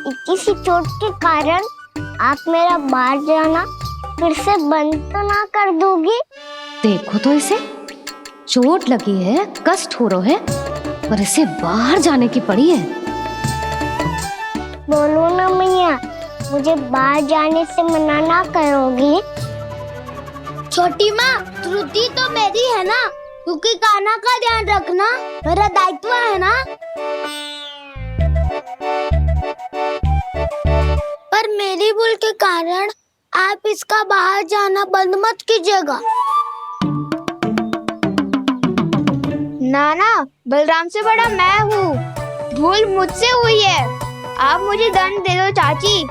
इतनी सी चोट के कारण आप मेरा बाहर जाना फिर से बंद तो ना कर दोगी? देखो तो इसे, चोट लगी है, कष्ट हो रहा है, पर इसे बाहर जाने की पड़ी है। बोलो ना मैया, मुझे बाहर जाने से मना ना करोगी? छोटी माँ, त्रुटि तो मेरी है ना, क्योंकि कान्हा का ध्यान रखना मेरा दायित्व है ना। पर मेरी भूल के कारण आप इसका बाहर जाना बंद मत कीजिएगा। नाना, बलराम से बड़ा मैं हूँ, भूल मुझसे हुई है, आप मुझे दंड दे दो चाची।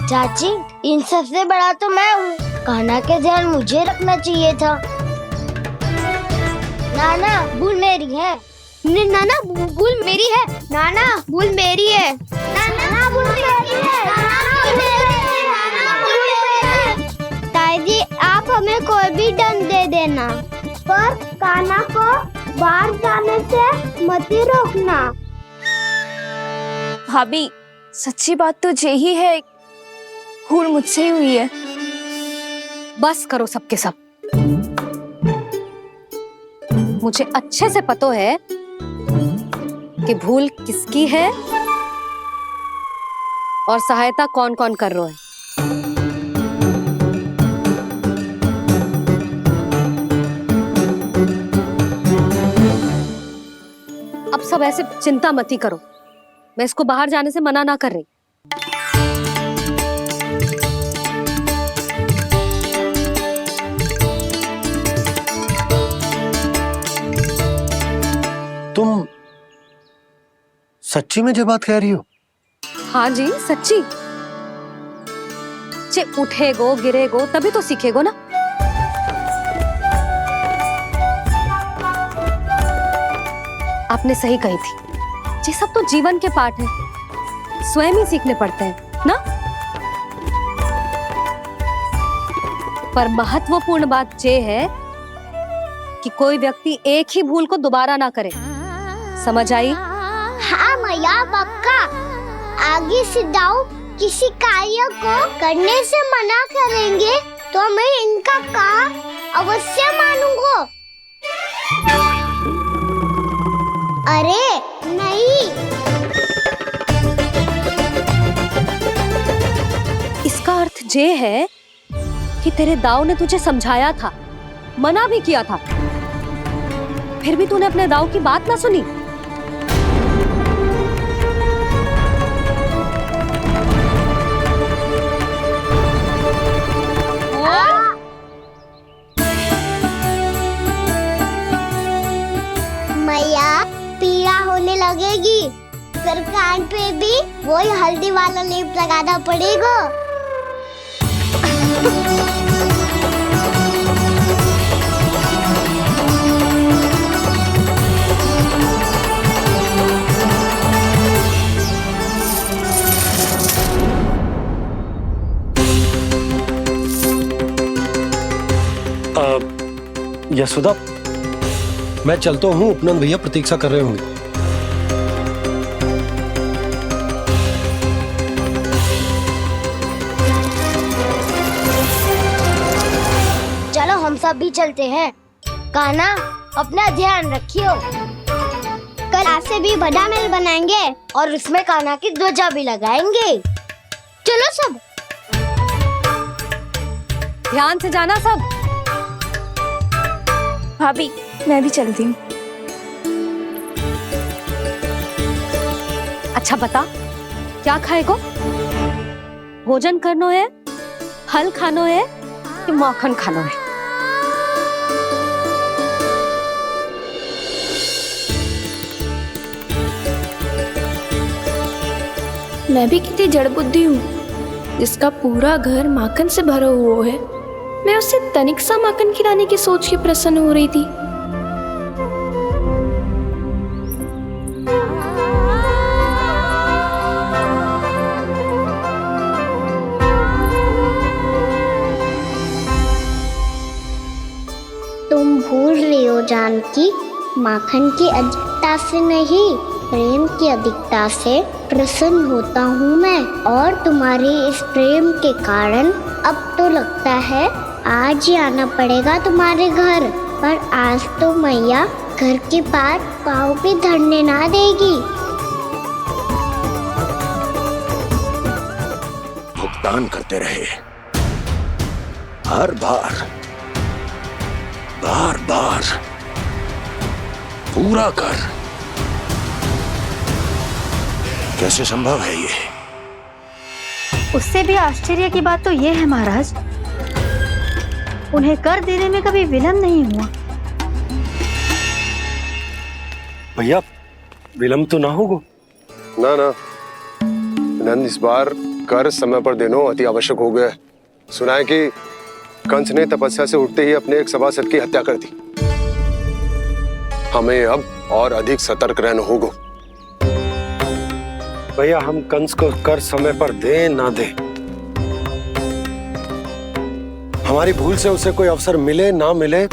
चाची, इन सबसे बड़ा तो मैं हूँ, कान्हा के ध्यान मुझे रखना चाहिए था। नाना, भूल मेरी है। नाना, भूल मेरी है। नाना, भूल मेरी है। नाना, भूल मेरी है। नाना, भूल मेरी है। ताई जी, आप हमें कोई भी दंड दे देना, पर कान्हा को बाहर जाने से मत ही रोकना। भाभी, सच्ची बात तो यही है, भूल मुझसे ही हुई है। बस करो सबके सब। मुझे अच्छे से पता है कि भूल किसकी है और सहायता कौन कौन कर रहा है। अब सब ऐसे चिंता मत ही करो, मैं इसको बाहर जाने से मना ना कर रही। तुम सच्ची में ये बात कह रही हो? हाँ जी, सच्ची। जे उठेगो गिरेगो तभी तो सीखेगो ना। आपने सही कही थी, ये सब तो जीवन के पाठ है, स्वयं ही सीखने पड़ते हैं ना। पर महत्वपूर्ण बात ये है कि कोई व्यक्ति एक ही भूल को दोबारा ना करे, समझ आई? हाँ मैया, पक्का। आगे से दाऊ किसी कार्य को करने से मना करेंगे तो मैं इनका काम अवश्य मानूंगा। अरे नहीं, इसका अर्थ ये है कि तेरे दाऊ ने तुझे समझाया था, मना भी किया था, फिर भी तूने अपने दाऊ की बात ना सुनी। मैया, पीड़ा होने लगेगी, फिर कान पे भी वही हल्दी वाला लेप लगाना पड़ेगा। यशोदा, मैं चलता हूँ, उपनंद भैया प्रतीक्षा कर रहे होंगे। चलो हम सब भी चलते हैं। कान्हा, अपना ध्यान रखियो। कल आज से भी बड़ा महल बनाएंगे और उसमें कान्हा की ध्वजा भी लगाएंगे। चलो सब। ध्यान से जाना सब। भाभी, मैं भी चलती हूँ। अच्छा बता, क्या खाएगो? भोजन करनो है, फल खानो है कि माखन खानो है? मैं भी कितनी जड़ बुद्धि हूँ, जिसका पूरा घर माखन से भरा हुआ है। मैं उससे तनिक सा माखन खिलाने की सोच के प्रसन्न हो रही थी। तुम भूल रही हो जानकी, माखन की अधिकता से नहीं, प्रेम की अधिकता से प्रसन्न होता हूँ मैं, और तुम्हारे इस प्रेम के कारण अब तो लगता है आज ही आना पड़ेगा तुम्हारे घर। पर आज तो मैया घर के पास पाँव भी धरने ना देगी। भुगतान करते रहे, हर बार बार बार पूरा कर। कैसे संभव है ये? उससे भी आश्चर्य की बात तो ये है महाराज, उन्हें कर देने में कभी विलंब नहीं हुआ। भैया विलंब तो ना होगा? ना ना नंद, इस बार कर समय पर देना अति आवश्यक हो गया है। सुना है कि कंस ने तपस्या से उठते ही अपने एक सभासद की हत्या कर दी। हमें अब और अधिक सतर्क रहना होगा। भैया हम कंस को कर समय पर दे ना दे, हमारी भूल से उसे कोई अवसर मिले ना मिले,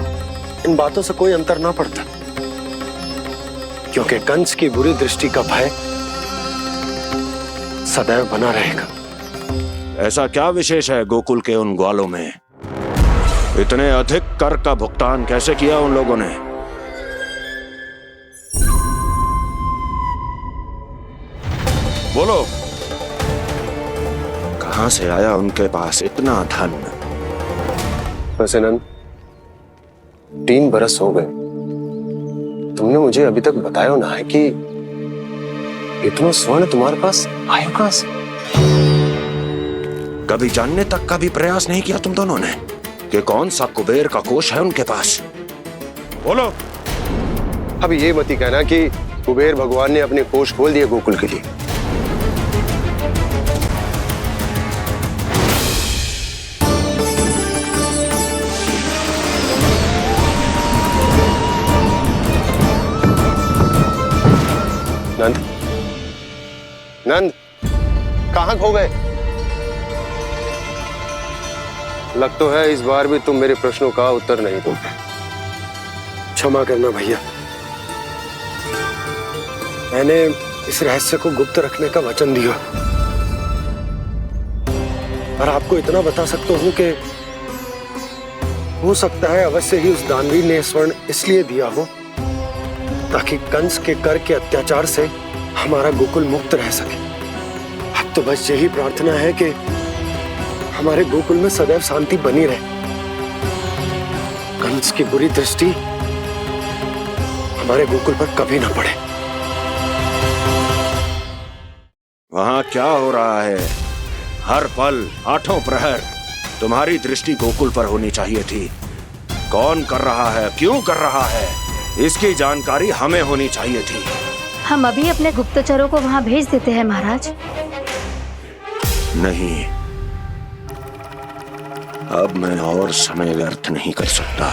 इन बातों से कोई अंतर ना पड़ता, क्योंकि कंस की बुरी दृष्टि का भय सदैव बना रहेगा। ऐसा क्या विशेष है गोकुल के उन ग्वालों में? इतने अधिक कर का भुगतान कैसे किया उन लोगों ने? बोलो, कहां से आया उनके पास इतना धन? वैसे नंद, 3 बरस हो गए, तुमने मुझे अभी तक बताया ना है कि इतना स्वर्ण तुम्हारे पास आया कहां से? कभी जानने तक का भी प्रयास नहीं किया तुम दोनों ने कि कौन सा कुबेर का कोष है उनके पास? बोलो। अब ये मत ही कहना कि कुबेर भगवान ने अपने कोष खोल दिए गोकुल के लिए। नंद, नंद, कहां खो गए? लग तो है इस बार भी तुम मेरे प्रश्नों का उत्तर नहीं दोगे। क्षमा करना भैया, मैंने इस रहस्य को गुप्त रखने का वचन दिया, और आपको इतना बता सकता हूं कि हो सकता है अवश्य ही उस दानवीर ने स्वर्ण इसलिए दिया हो ताकि कंस के कर के अत्याचार से हमारा गोकुल मुक्त रह सके। अब तो बस यही प्रार्थना है कि हमारे गोकुल में सदैव शांति बनी रहे, कंस की बुरी दृष्टि हमारे गोकुल पर कभी ना पड़े। वहां क्या हो रहा है? हर पल, आठों प्रहर तुम्हारी दृष्टि गोकुल पर होनी चाहिए थी। कौन कर रहा है, क्यों कर रहा है, इसकी जानकारी हमें होनी चाहिए थी। हम अभी अपने गुप्तचरों को वहां भेज देते हैं महाराज। नहीं, अब मैं और समय व्यर्थ नहीं कर सकता,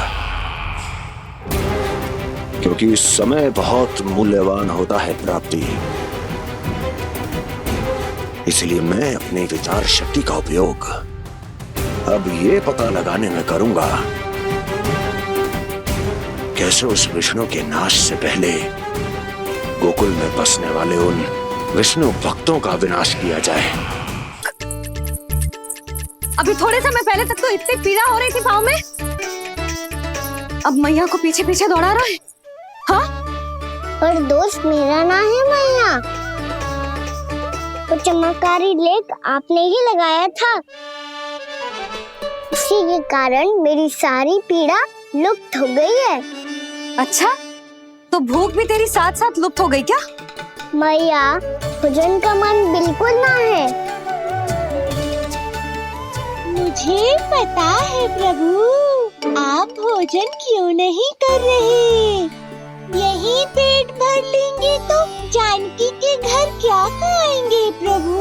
क्योंकि समय बहुत मूल्यवान होता है प्राप्ति। इसलिए मैं अपनी विचार शक्ति का उपयोग अब ये पता लगाने में करूंगा कैसे उस विष्णु के नाश से पहले गोकुल में बसने वाले उन विष्णु भक्तों का विनाश किया जाए। अभी थोड़े समय पहले तक तो इतनी पीड़ा हो रही थी पाँव में, अब मैया को पीछे पीछे दौड़ा रहा है। हाँ? पर दोस्त मेरा ना है मैया, तो चमत्कारी लेख आपने ही लगाया था, इसी के कारण मेरी सारी पीड़ा लुप्त हो गई है। अच्छा, तो भूख भी तेरी साथ साथ लुप्त हो गई क्या? मैया, भोजन का मन बिल्कुल ना है। मुझे पता है प्रभु, आप भोजन क्यों नहीं कर रहे। यही पेट भर लेंगे तो जानकी के घर क्या खाएंगे प्रभु।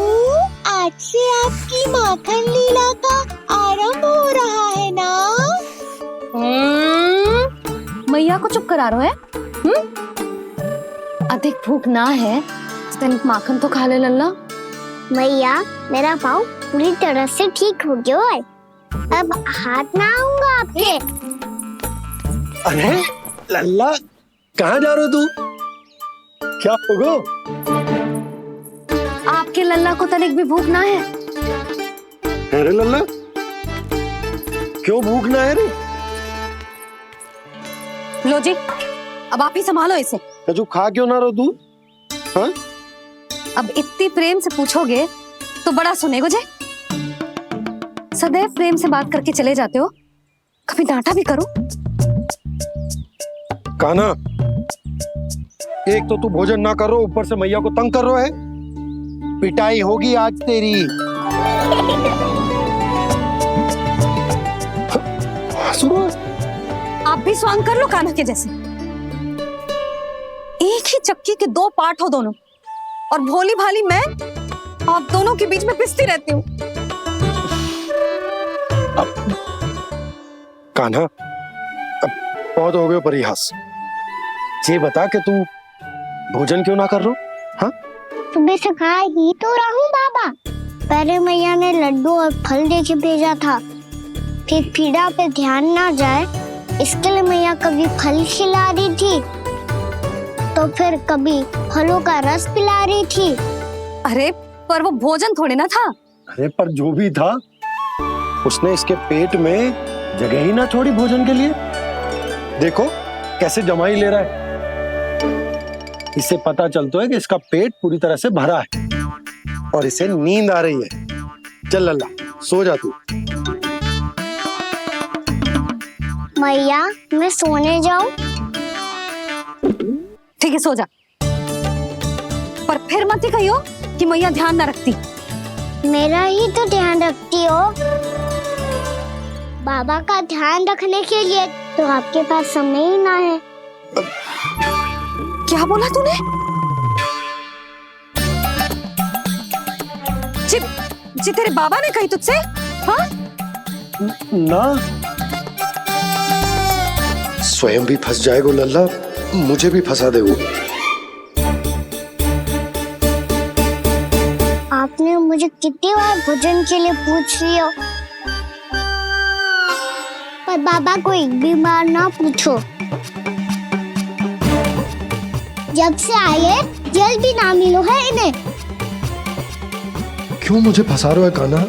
आज से आपकी माखन लीला का आरंभ हो रहा है ना। मैया को चुप करा रहे हैं? अधिक भूख ना है, तनिक माखन तो खा ले लल्ला। मैया, मेरा पाँव पूरी तरह से ठीक हो गया है, अब हाथ ना आऊंगा आपके। अरे लल्ला, कहाँ जा रहे हो तू? क्या होगा? लल्ला को तनिक भी भूख ना है? अरे लल्ला, क्यों भूख ना है रे? लो जी, अब आप ही संभालो इसे। तू खा क्यों ना रहो तू? हाँ? अब इतनी प्रेम से पूछोगे तो बड़ा सुनेगो जे। सदैव प्रेम से बात करके चले जाते हो, कभी डांटा भी करो। कान्हा, एक तो तू भोजन ना करो, ऊपर से मैया को तंग कर रहा है। पिटाई होगी आज तेरी। आप भी स्वांग कर लो कान्हा के जैसे। एक ही चक्की के दो पार्ट हो दोनों, और भोली भाली मैं आप दोनों के बीच में पिसती रहती हूँ। कान्हा, अब बहुत हो गए परिहास। ये बता कि तू भोजन क्यों ना कर रो? हाँ? तुम्हें सिखा ही तो रहा हूँ बाबा। पहले मैया ने लड्डू और फल देके भेजा था, फिर पीड़ा पे ध्यान ना जाए इसके लिए मैया कभी फल खिला रही थी तो फिर कभी फलों का रस पिला रही थी। अरे पर वो भोजन थोड़े ना था। अरे पर जो भी था, उसने इसके पेट में जगह ही ना छोड़ी भोजन के लिए। देखो कैसे जमाई ले रहा है। इससे पता चलता है कि इसका पेट पूरी तरह से भरा है और इसे नींद आ रही है। चल लल्ला, सो जा तू। मैया, मैं सोने जाऊं? ठीक है, सो जा। पर फिर मत ही कहियो कि मैया ध्यान ना रखती। मेरा ही तो ध्यान रखती हो। बाबा का ध्यान रखने के लिए तो आपके पास समय ही ना है। क्या बोला तूने? जी तेरे बाबा ने कही तुझसे? हाँ? ना, स्वयं भी फंस जाएगा लल्ला, मुझे भी फंसा दे वो। आपने मुझे कितनी बार भोजन के लिए पूछ लिया, पर बाबा को एक भी बार ना पूछो। जब से आए जल भी ना मिलो है इन्हें। क्यों मुझे फंसा रहा है कान्हा?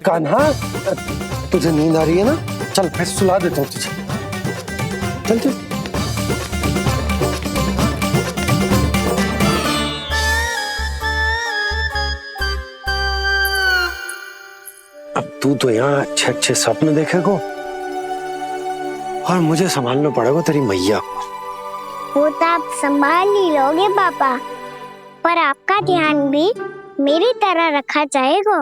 कान्हा, तुझे नींद आ रही है ना? चल मैं सुला देता हूँ तुझे। चल चल। अब तू तो यहाँ अच्छे अच्छे सपने देखेगो और मुझे संभालना पड़ेगा तेरी मैया को। वो तो आप संभाल ही लोगे पापा, पर आपका ध्यान भी मेरी तरह रखा जाएगा।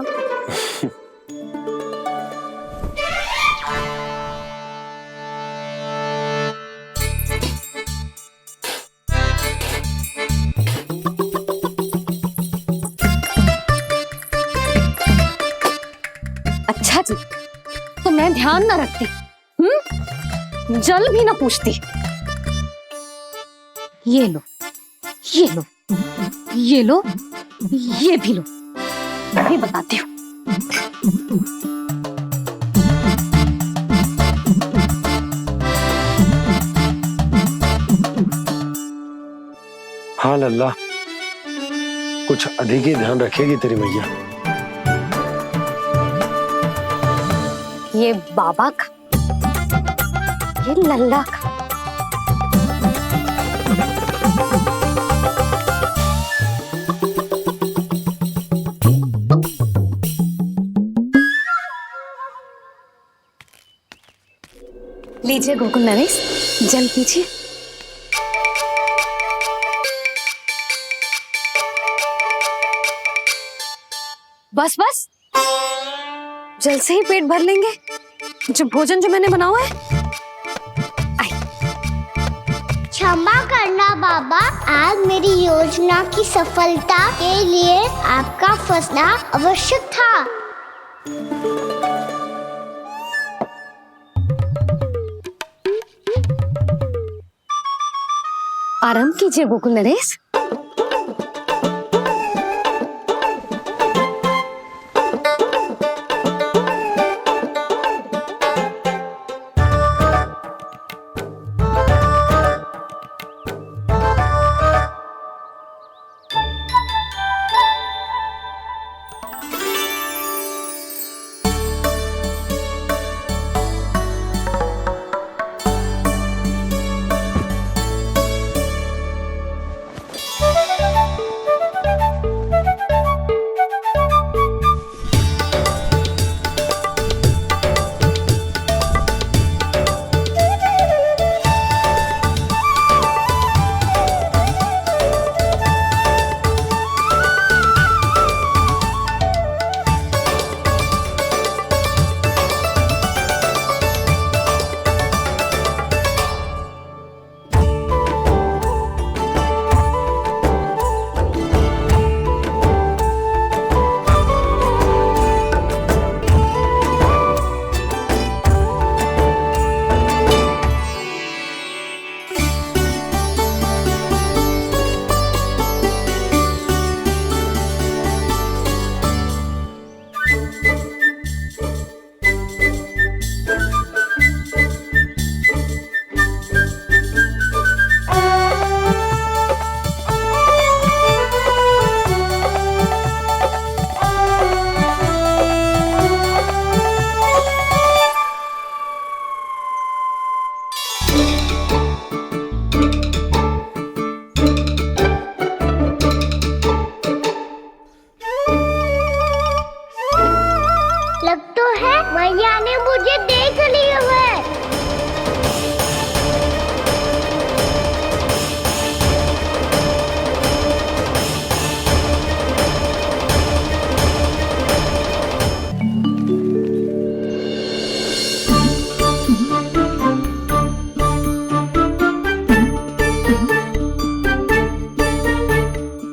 अच्छा जी, तो मैं ध्यान ना रखती, जल भी ना पूछती। ये लो, ये लो, ये लो, ये भी लो, मैं भी बताती हूँ। हाँ लल्ला, कुछ अधिक ही ध्यान रखेगी तेरी मैया। ये बाबा का, ये लल्ला का। लीजिए गोकुल नरेश, जल पीजिए। बस बस, जल से ही पेट भर लेंगे। जो भोजन जो मैंने बनाया है। क्षमा करना बाबा, आज मेरी योजना की सफलता के लिए आपका फंसना आवश्यक था। आराम कीजिए गोकुल नरेश। मैया ने मुझे देख लिया है।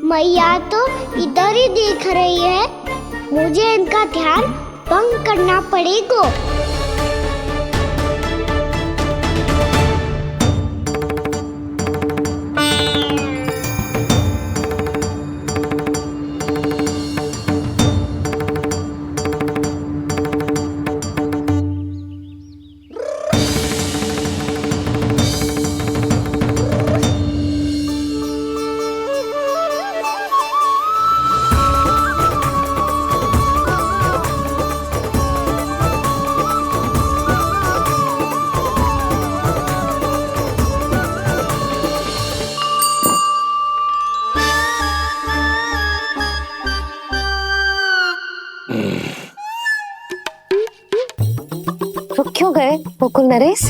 मैया तो इधर ही देख रही है, मुझे इनका ध्यान भंग करना पड़ेगा। रुक क्यों गए गोकुल नरेश?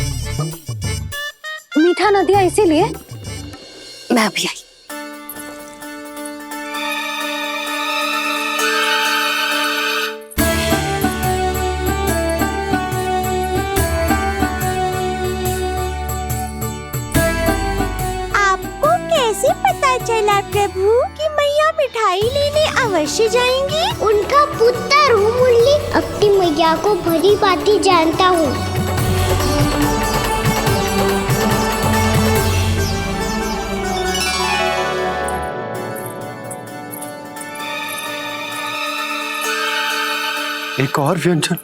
मीठा न दिया इसीलिए मैं अभी आई। आपको कैसे पता चला प्रभु कि मैया मिठाई लेने अवश्य जाएंगी? उनका पुत्र हूँ मुरली, अपनी मैया को भली भांति जानता हूँ। एक और व्यंजन।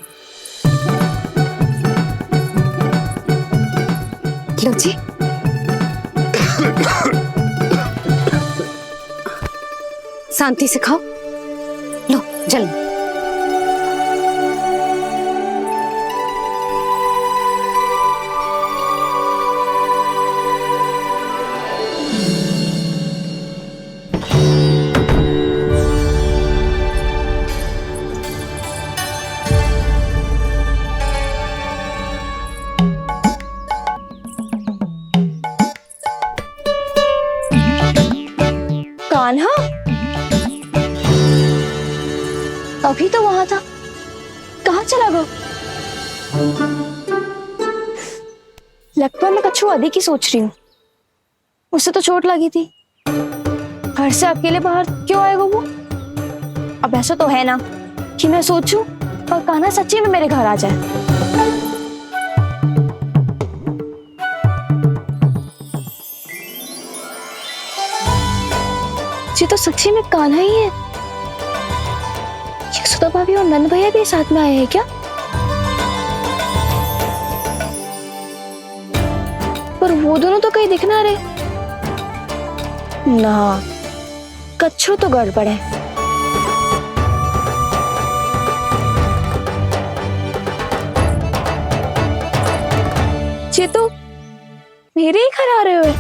लो जी। शांति से खाओ। लो जल्दी। कान्हा अभी तो वहां था, कहाँ चला गया? लगता मैं कच्छू आदि की सोच रही हूँ। उसे तो चोट लगी थी, घर से अकेले बाहर क्यों आएगा वो? अब ऐसा तो है ना कि मैं सोचूं और कान्हा सच्ची में मेरे घर आ जाए। ये तो सच्ची में कान्हा ही है। यशोदा भाभी और नंद भैया भी साथ में आए हैं क्या? पर वो दोनों तो कहीं दिख ना रहे। ना, कच्छू तो गड़बड़ है। ये तो मेरे ही घर आ रहे हुए।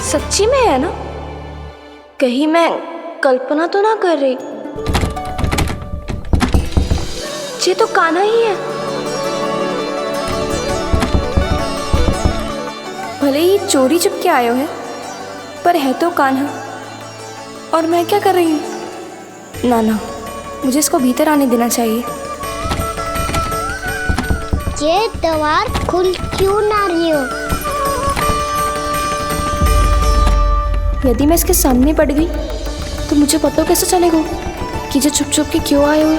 सच्ची में है ना? कहीं मैं कल्पना तो ना कर रही? ये तो कान्हा ही है। भले ही चोरी चुपके आयो है, पर है तो कान्हा। और मैं क्या कर रही हूँ? ना ना, मुझे इसको भीतर आने देना चाहिए। ये द्वार खुल क्यों ना रही हो? यदि मैं इसके सामने पड़ गई तो मुझे पता कैसे चलेगा कि जो छुप छुप के क्यों आए हुए?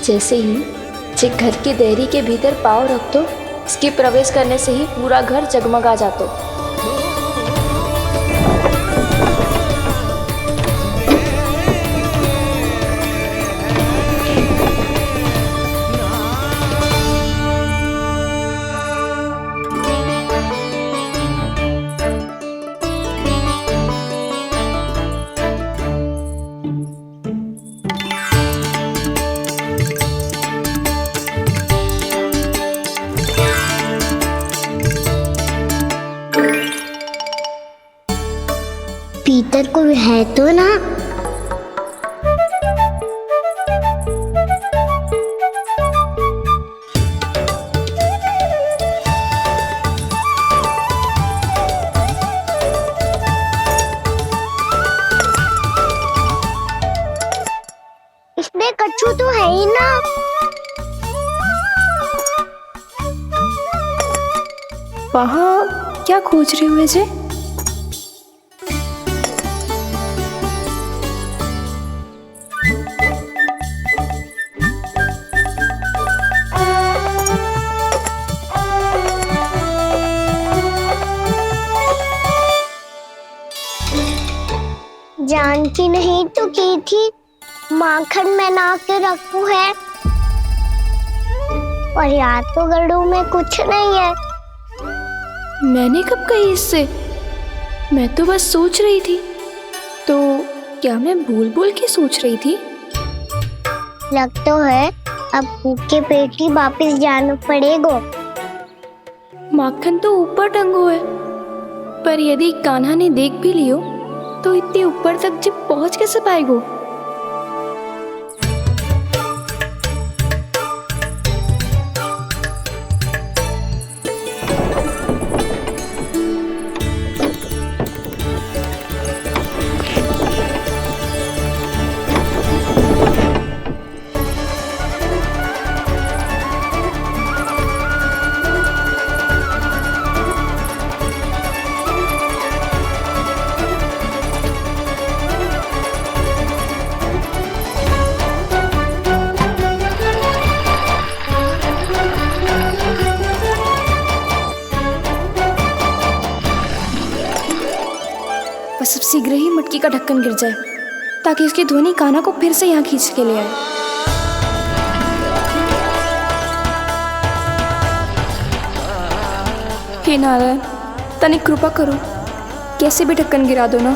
जैसे ही जे घर की देरी के भीतर पाँव रख दो, इसके प्रवेश करने से ही पूरा घर जगमगा जातो। पीतर को है तो ना। इसमें कच्छू तो है ही ना। वहाँ क्या खोज रहे हुए जे? जानती नहीं तो की थी माखन में ना के रखू है, और याद तो गड़ू में कुछ नहीं है। मैंने कब कही इससे? मैं तो बस सोच रही थी। तो क्या मैं भूल भूल के सोच रही थी? लग तो है अब भूखे पेट ही वापिस जाना पड़ेगा। माखन तो ऊपर टंगो है, पर यदि कान्हा ने देख भी लियो तो इतने ऊपर तक जब पहुंच कैसे पाएगो? बस अब शीघ्र ही मटकी का ढक्कन गिर जाए ताकि उसकी ध्वनि कान्हा को फिर से यहाँ खींच के ले आए। हे नारायण, तनिक कृपा करो, कैसे भी ढक्कन गिरा दो ना।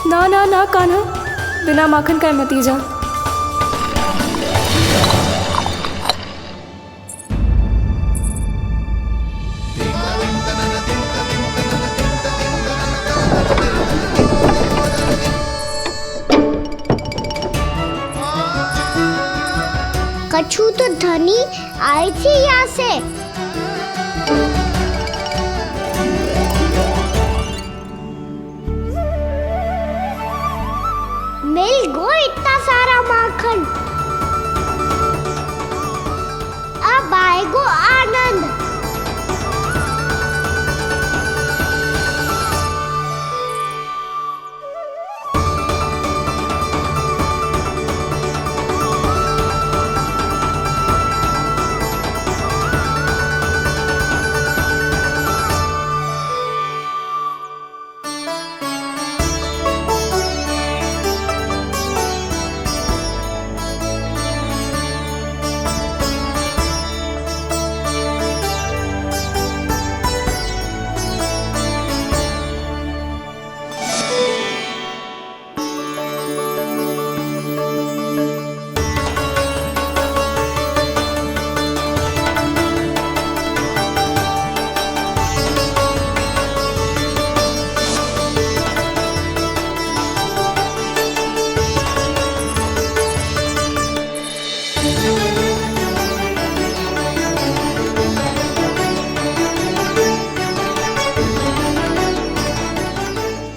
ना ना ना कान्हा, बिना माखन का मत जा। कच्छू तो धनी आई थी यहाँ से। मिल गो इतना सारा माखन, अब आएगो आनंद।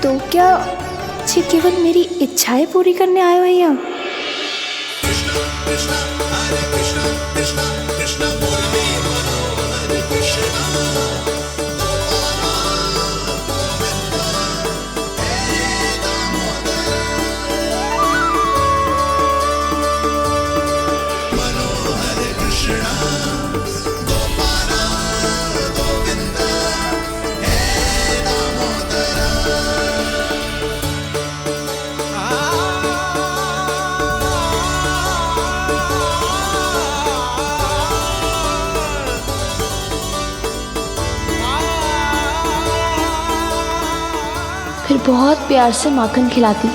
तो क्या ये केवल मेरी इच्छाएं पूरी करने आए हो यहाँ? बहुत प्यार से माखन खिलाती।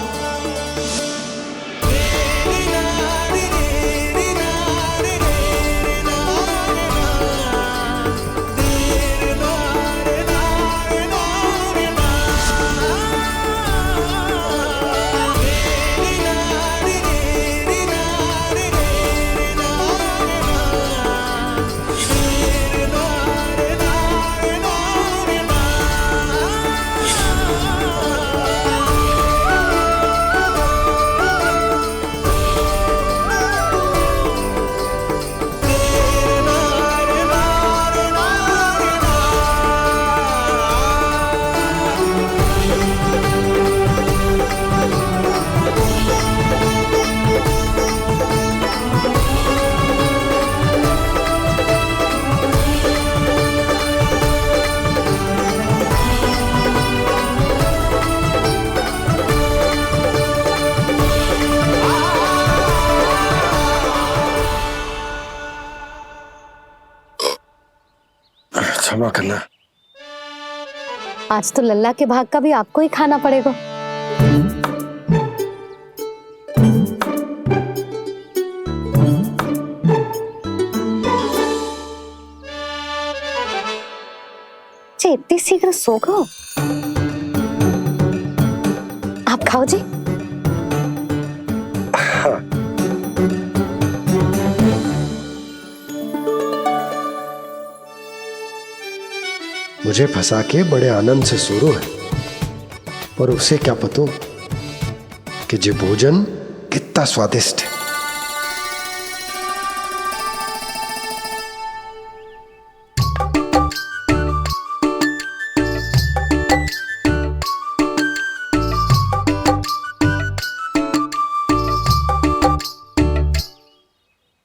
क्षमा करना। आज तो लल्ला के भाग का भी आपको ही खाना पड़ेगा। जी इतनी शीघ्र सो गो? आप खाओ जी। हाँ। मुझे फंसा के बड़े आनंद से सोरो है, पर उसे क्या पता कि ये भोजन कितना स्वादिष्ट है।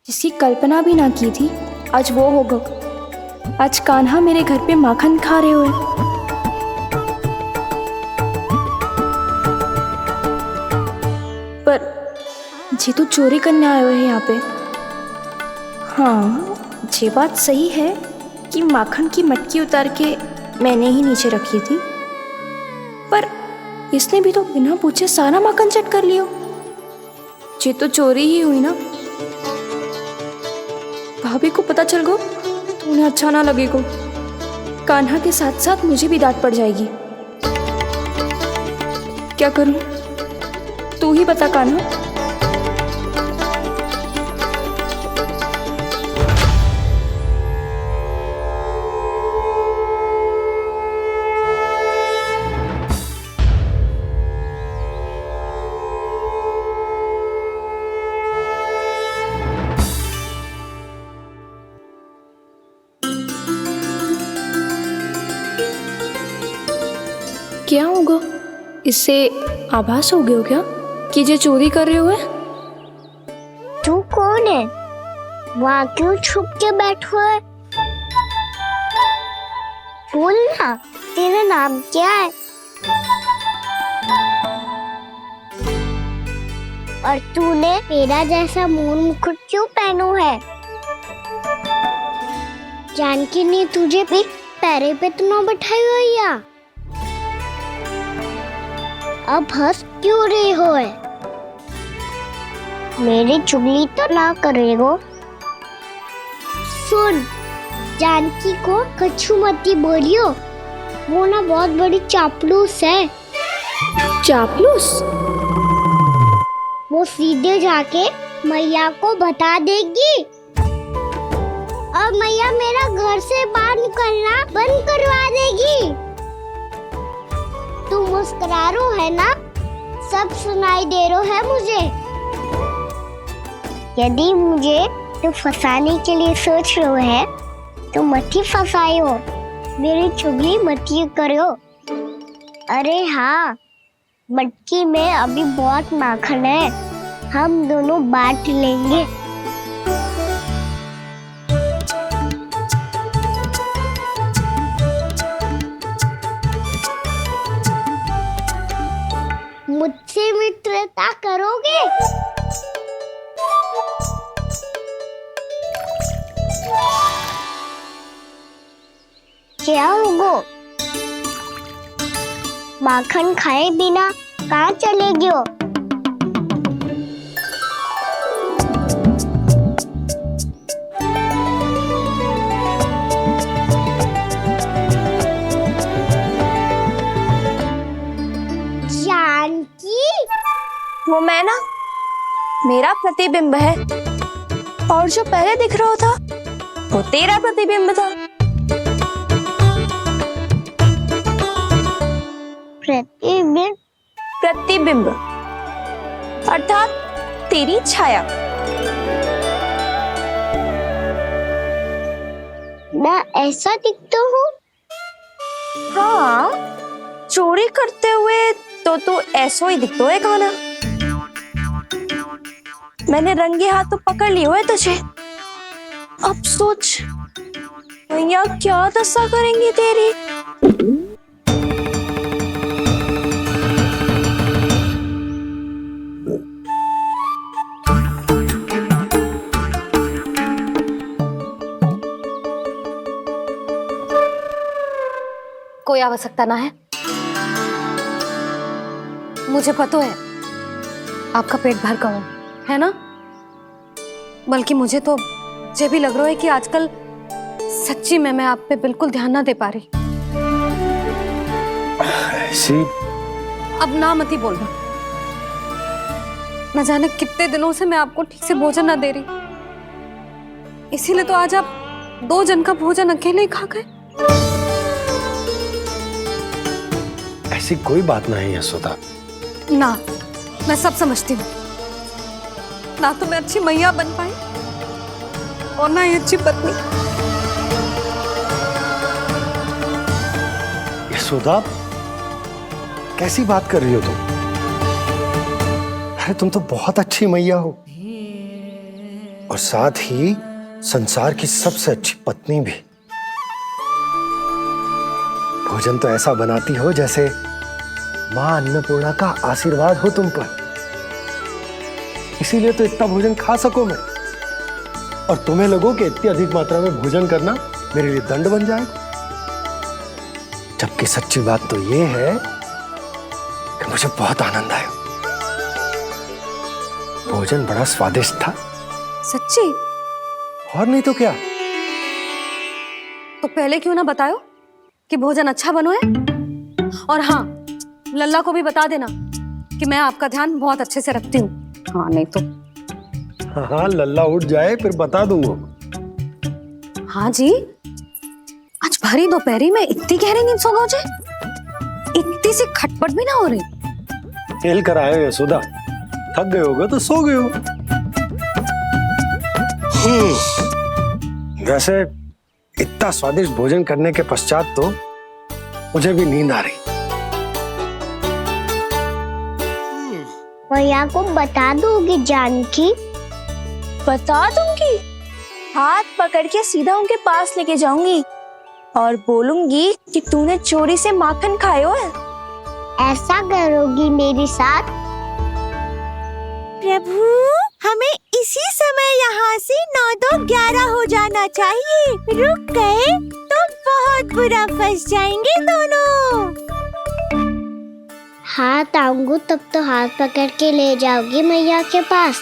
जिसकी कल्पना भी ना की थी आज वो होगा। आज कान्हा मेरे घर पे माखन खा रहे हुए। पर जी तो चोरी करने आए हुए हैं यहाँ पे। हाँ ये बात सही है कि माखन की मटकी उतार के मैंने ही नीचे रखी थी, पर इसने भी तो बिना पूछे सारा माखन चट कर लिया। ये तो चोरी ही हुई ना। भाभी को पता चल गया तो उन्हें अच्छा ना लगेगा। कान्हा के साथ साथ मुझे भी डांट पड़ जाएगी। क्या करूं? तू ही बता कान्हा। क्या होगा? इससे आभास हो गया हो क्या कि ये चोरी कर रहे हुए? तू कौन है? वहाँ क्यों छुप के बैठो है? बोल ना, तेरा नाम क्या है? और तूने मेरा जैसा मोर मुकुट क्यों पहनो है? जानकी ने तुझे भी पैरे पे तो ना बैठाई हुई है। अब हंस क्यों रही हो है? मेरी चुगली तो ना करेगो। सुन, जानकी को कछु मती बोलियो, वो ना बहुत बड़ी चापलूस है। चापलूस? वो सीधे जाके मैया को बता देगी और मैया मेरा घर से बाहर निकलना बंद करवा देगी। तू मुस्कुरा रो है ना? सब सुनाई दे रो है मुझे। यदि मुझे तो फंसाने के लिए सोच रो है तो मत ही फंसायो, मेरी चुगली मत ही करो। अरे हाँ, मटकी में अभी बहुत माखन है, हम दोनों बांट लेंगे। मुझसे मित्रता करोगे? क्या होगा? माखन खाए बिना कहाँ चलेगी हो? जानकी, वो मैं ना, मेरा प्रतिबिंब है, और जो पहले दिख रहा था वो तेरा प्रतिबिंब था। प्रतिबिंब? प्रतिबिंब अर्थात तेरी छाया। मैं ऐसा दिखता हूँ? हाँ, चोरी करते हुए तो तू ऐसो ही दिखतो है काना। मैंने रंगे हाथ तो पकड़ लिए हुए तुझे। अब सोच भैया क्या दशा करेंगी तेरी। कोई आवश्यकता ना है, मुझे पता है आपका पेट भर का है ना। बल्कि मुझे तो ये भी लग रहा है कि आजकल सच्ची में मैं आप पे बिल्कुल ध्यान ना दे पा रही। ऐसी अब ना मत ही बोलना। न जाने कितने दिनों से मैं आपको ठीक से भोजन ना दे रही, इसीलिए तो आज आप 2 जन का भोजन अकेले ही खा गए। ऐसी कोई बात नहीं यशोदा। ना, मैं सब समझती हूँ। ना तो मैं अच्छी मैया बन पाई और ना ही अच्छी पत्नी। यशोदा, कैसी बात कर रही हो तुम? अरे तुम तो बहुत अच्छी मैया हो, और साथ ही संसार की सबसे अच्छी पत्नी भी। भोजन तो ऐसा बनाती हो जैसे मां अन्नपूर्णा का आशीर्वाद हो तुम पर। इसीलिए तो इतना भोजन खा सको मैं, और तुम्हें लगो कि इतनी अधिक मात्रा में भोजन करना मेरे लिए दंड बन जाएगा। जबकि सच्ची बात तो ये है कि मुझे बहुत आनंद आया। भोजन बड़ा स्वादिष्ट था। सच्ची? और नहीं तो क्या। तो पहले क्यों ना बतायो कि भोजन अच्छा बनो है। और हाँ, लल्ला को भी बता देना कि मैं आपका ध्यान बहुत अच्छे से रखती हूँ। हाँ नहीं तो। हाँ, लल्ला उठ जाए फिर बता दूंगा। हाँ जी, आज भरी दोपहरी में इतनी गहरी नींद सो गए, इतनी सी खटपट भी ना हो रही। खेल कर आए हो यशोदा, थक गए होगे तो सो गए हो। वैसे इतना स्वादिष्ट भोजन करने के पश्चात तो मुझे भी नींद आ रही। भैया को बता दोगी जानकी? बता दूंगी। हाथ पकड़ के सीधा उनके पास लेके जाऊंगी और बोलूंगी कि तूने चोरी से माखन खायो है। ऐसा करोगी मेरे साथ? प्रभु, हमें इसी समय यहाँ से 9-2-11 हो जाना चाहिए। रुक गए तो बहुत बुरा फंस जाएंगे दोनों। हाथ आऊंगी तब तो हाथ पकड़ के ले जाओगी मैया के पास।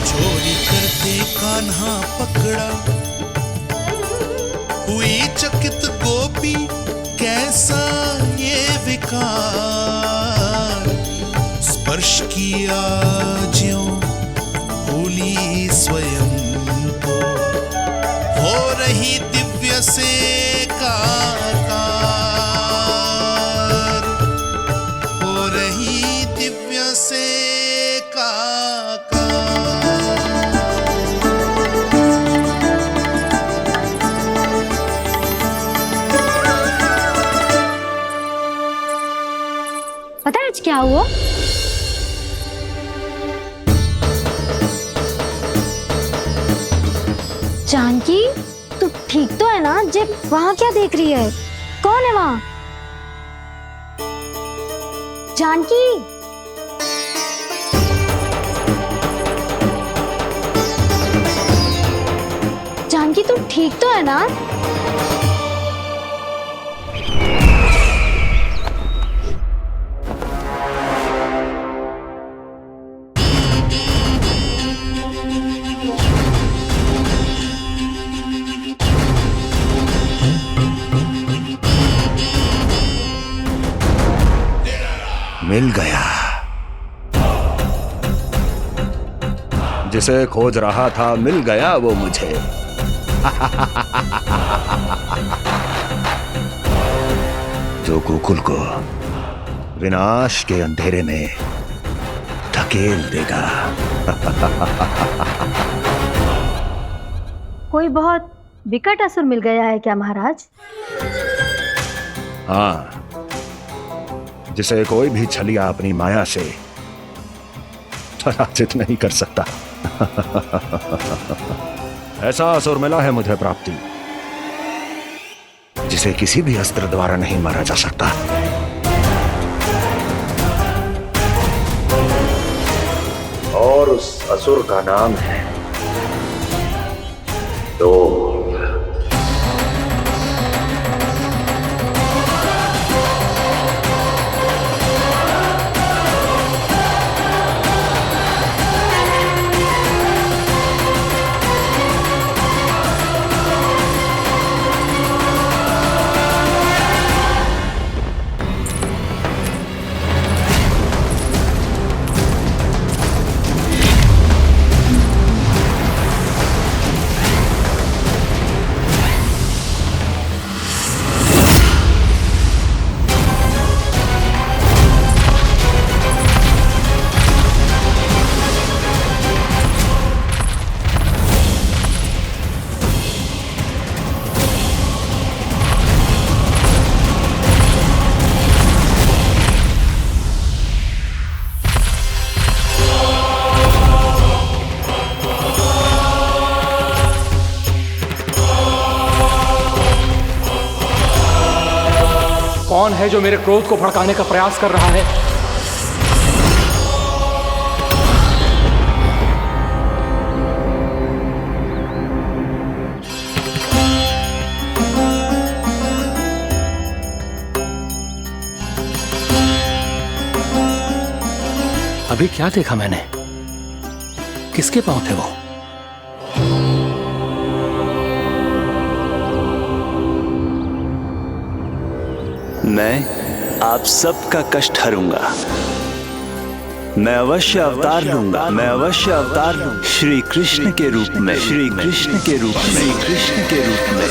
चोरी करते कान्हा पकड़ा, हुई चकित गोपी कैसा ये विकार। स्पर्श किया ज्यों भूली स्वयं को, हो रही दिव्य से काकार, हो रही दिव्य से काकार। पता है आज क्या हुआ? जानकी, तू ठीक तो है ना? जे वहां क्या देख रही है? कौन है वहां? जानकी, जानकी तुम ठीक तो है ना? मिल गया। जिसे खोज रहा था मिल गया वो मुझे। जो गोकुल को विनाश के अंधेरे में धकेल देगा। कोई बहुत विकट असुर मिल गया है क्या महाराज? हाँ, जिसे कोई भी छलिया अपनी माया से पराजित नहीं कर सकता। ऐसा असुर मिला है मुझे प्राप्ति, जिसे किसी भी अस्त्र द्वारा नहीं मारा जा सकता। और उस असुर का नाम है लोभ। कौन है जो मेरे क्रोध को भड़काने का प्रयास कर रहा है? अभी क्या देखा मैंने? किसके पांव थे वो? मैं आप सबका कष्ट हरूंगा। मैं अवश्य अवतार लूंगा। मैं अवश्य अवतार लूंगा। श्री कृष्ण के रूप में। श्री कृष्ण के रूप में। श्री कृष्ण के रूप में।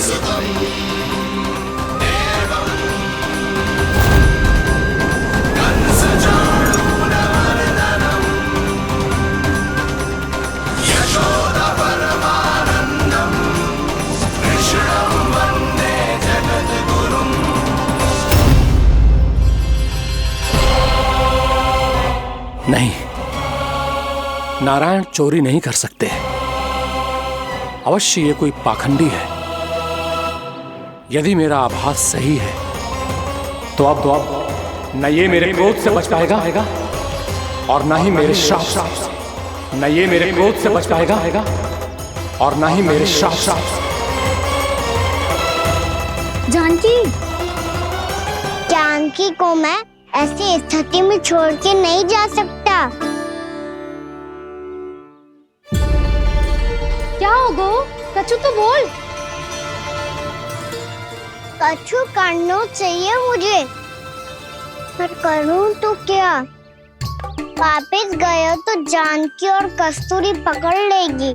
नहीं, नारायण चोरी नहीं कर सकते। अवश्य ये कोई पाखंडी है। यदि मेरा आभास सही है तो अब न ये मेरे क्रोध से बच पाएगा और न ही मेरे श्राप। न ये मेरे क्रोध से बच पाएगा और न ही मेरे श्राप। जानकी, जानकी को मैं ऐसी स्थिति में छोड़ के नहीं जा सकता। क्या हो गो? कछु तो बोल। कछु करना चाहिए मुझे, पर करूं तो क्या? वापस गया तो जानकी और कस्तूरी पकड़ लेगी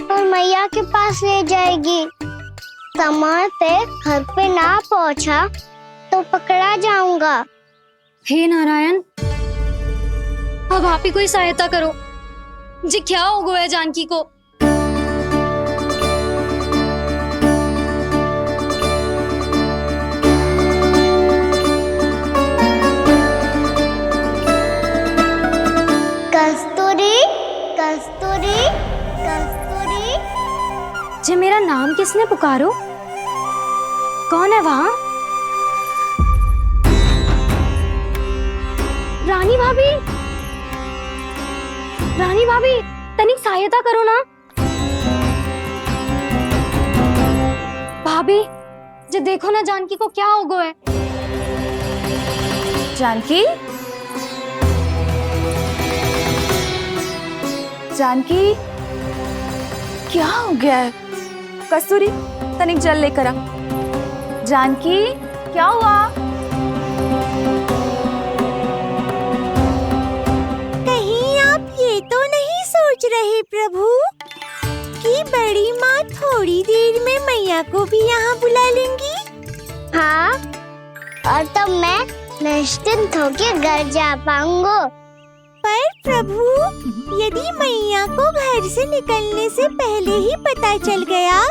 और मैया के पास ले जाएगी। समय पे घर पे ना पहुंचा तो पकड़ा जाऊंगा। हे नारायण, अब आप ही कोई सहायता करो। जी क्या हो गया जानकी को? कस्तूरी, कस्तूरी, कस्तूरी। जी मेरा नाम किसने पुकारो? कौन है वहाँ? रानी भाभी, रानी भाभी, तनिक सहायता करो ना। भाभी जे देखो ना जानकी को क्या हो गया है। जानकी, जानकी क्या हो गया है? कस्तूरी तनिक जल लेकर आ। जानकी क्या हुआ? कहीं आप ये तो नहीं सोच रहे प्रभु कि बड़ी माँ थोड़ी देर में मैया को भी यहाँ बुला लेंगी? हाँ, और तब मैं निश्चिंत होकर घर जा पाऊंगा। पर प्रभु, यदि मैया को घर से निकलने से पहले ही पता चल गया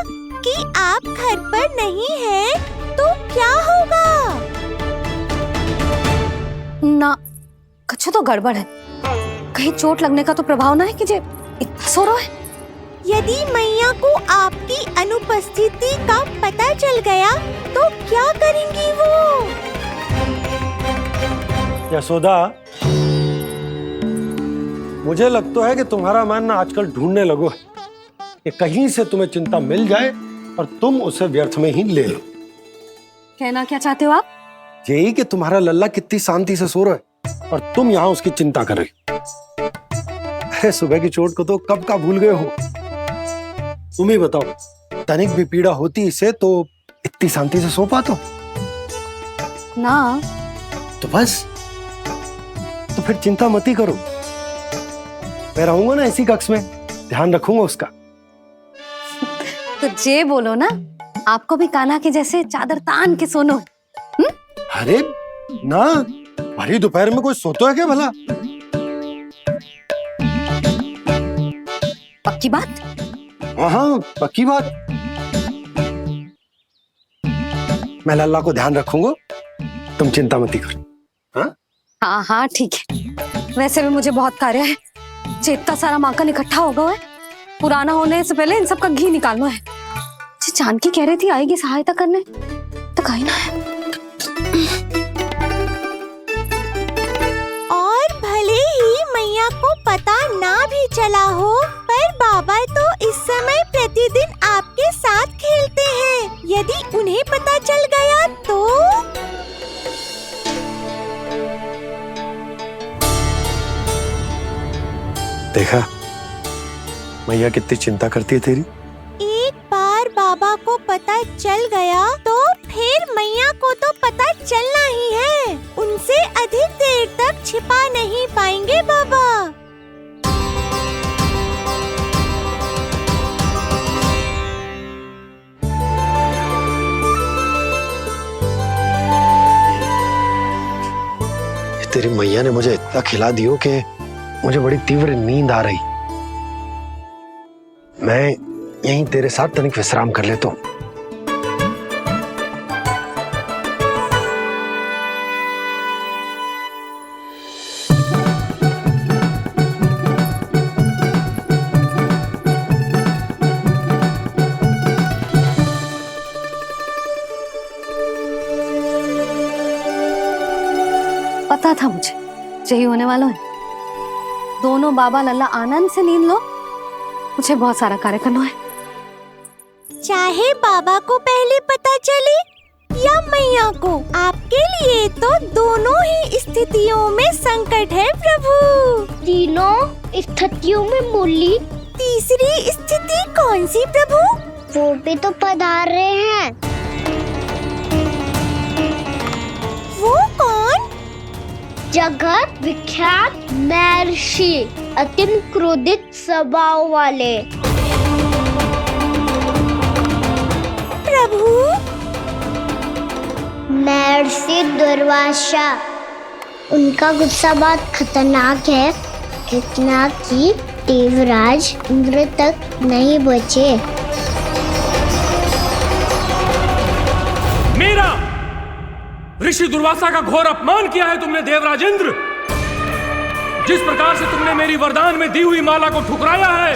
कि आप घर पर नहीं हैं, तो क्या होगा? ना, कुछ तो गड़बड़ है। कहीं चोट लगने का तो प्रभाव ना है कि जे इतना सो रहा है। यदि मैया को आपकी अनुपस्थिति का पता चल गया तो क्या करेंगी वो? यशोदा, मुझे लगता है कि तुम्हारा मन ना आजकल ढूंढने लगो है कि कहीं से तुम्हें चिंता मिल जाए और तुम उसे व्यर्थ में ही ले लो। कहना क्या चाहते हो आप? यही कि तुम्हारा लल्ला कितनी शांति से सो रहा है और तुम यहाँ उसकी चिंता कर रही। अरे सुबह की चोट को तो कब का भूल गए हो। तुम ही बताओ, तनिक भी पीड़ा होती इसे तो इतनी शांति से सो पाते हो? ना। तो बस, तो फिर चिंता मत ही करो। मैं रहूंगा ना इसी कक्ष में, ध्यान रखूंगा उसका। तो जे बोलो ना, आपको भी कान्हा के जैसे चादर तान के सोनो। अरे ना, भरी दोपहर में कोई सोता है क्या भला? पक्की बात? हाँ, पक्की बात। मैं लल्ला को ध्यान रखूंगा, तुम चिंता मत करो। हाँ हाँ हाँ ठीक है। वैसे भी मुझे बहुत कार्य है। इतना सारा माखन इकट्ठा हो गया है, पुराना होने से पहले इन सब का घी निकालना है। जानकी कह रही थी आएगी सहायता करने, तो कहीं ना है। और भले ही मैया को पता ना भी चला हो, पर बाबा तो इस समय प्रतिदिन आपके साथ खेलते हैं। यदि उन्हें पता चल गया तो? देखा मैया कितनी चिंता करती है तेरी। एक बार बाबा को पता चल गया तो फिर मैया को तो पता चलना ही है। उनसे अधिक देर तक छिपा नहीं पाएंगे बाबा। तेरी मैया ने मुझे इतना खिला दियो कि मुझे बड़ी तीव्र नींद आ रही। मैं यहीं तेरे साथ तनिक विश्राम कर लेता हूँ। पता था मुझे यही होने वाला है। दोनों बाबा लल्ला आनंद से नींद लो, मुझे बहुत सारा कार्य करना है। चाहे बाबा को पहले पता चले या मैया को, आपके लिए तो दोनों ही स्थितियों में संकट है प्रभु। तीनों स्थितियों में बोली? तीसरी स्थिति कौन सी प्रभु? वो भी तो पधार रहे हैं। वो कौन? जगत विख्यात महर्षि, अत्यंत क्रोधित स्वभाव वाले। प्रभु? महर्षि दुर्वासा। उनका गुस्सा बहुत खतरनाक है, इतना कि देवराज इंद्र तक नहीं बचे। मेरा ऋषि दुर्वासा का घोर अपमान किया है तुमने देवराज इंद्र। जिस प्रकार से तुमने मेरी वरदान में दी हुई माला को ठुकराया है,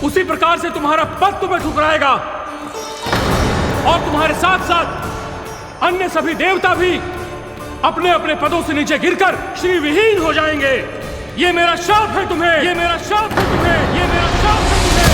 उसी प्रकार से तुम्हारा पद तुम्हें ठुकराएगा और तुम्हारे साथ साथ अन्य सभी देवता भी अपने अपने पदों से नीचे गिरकर श्री विहीन हो जाएंगे। ये मेरा शाप है तुम्हें, ये मेरा शाप है तुम्हें, ये मेरा शाप है तुम्हें।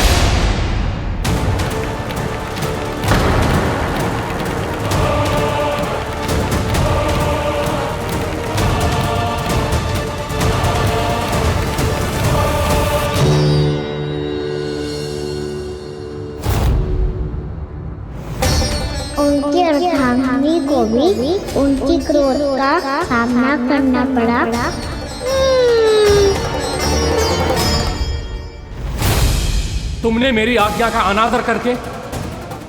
उनकी अर्धांगिनी को भी उनकी क्रोध का सामना करना पड़ा। तुमने मेरी आज्ञा का अनादर करके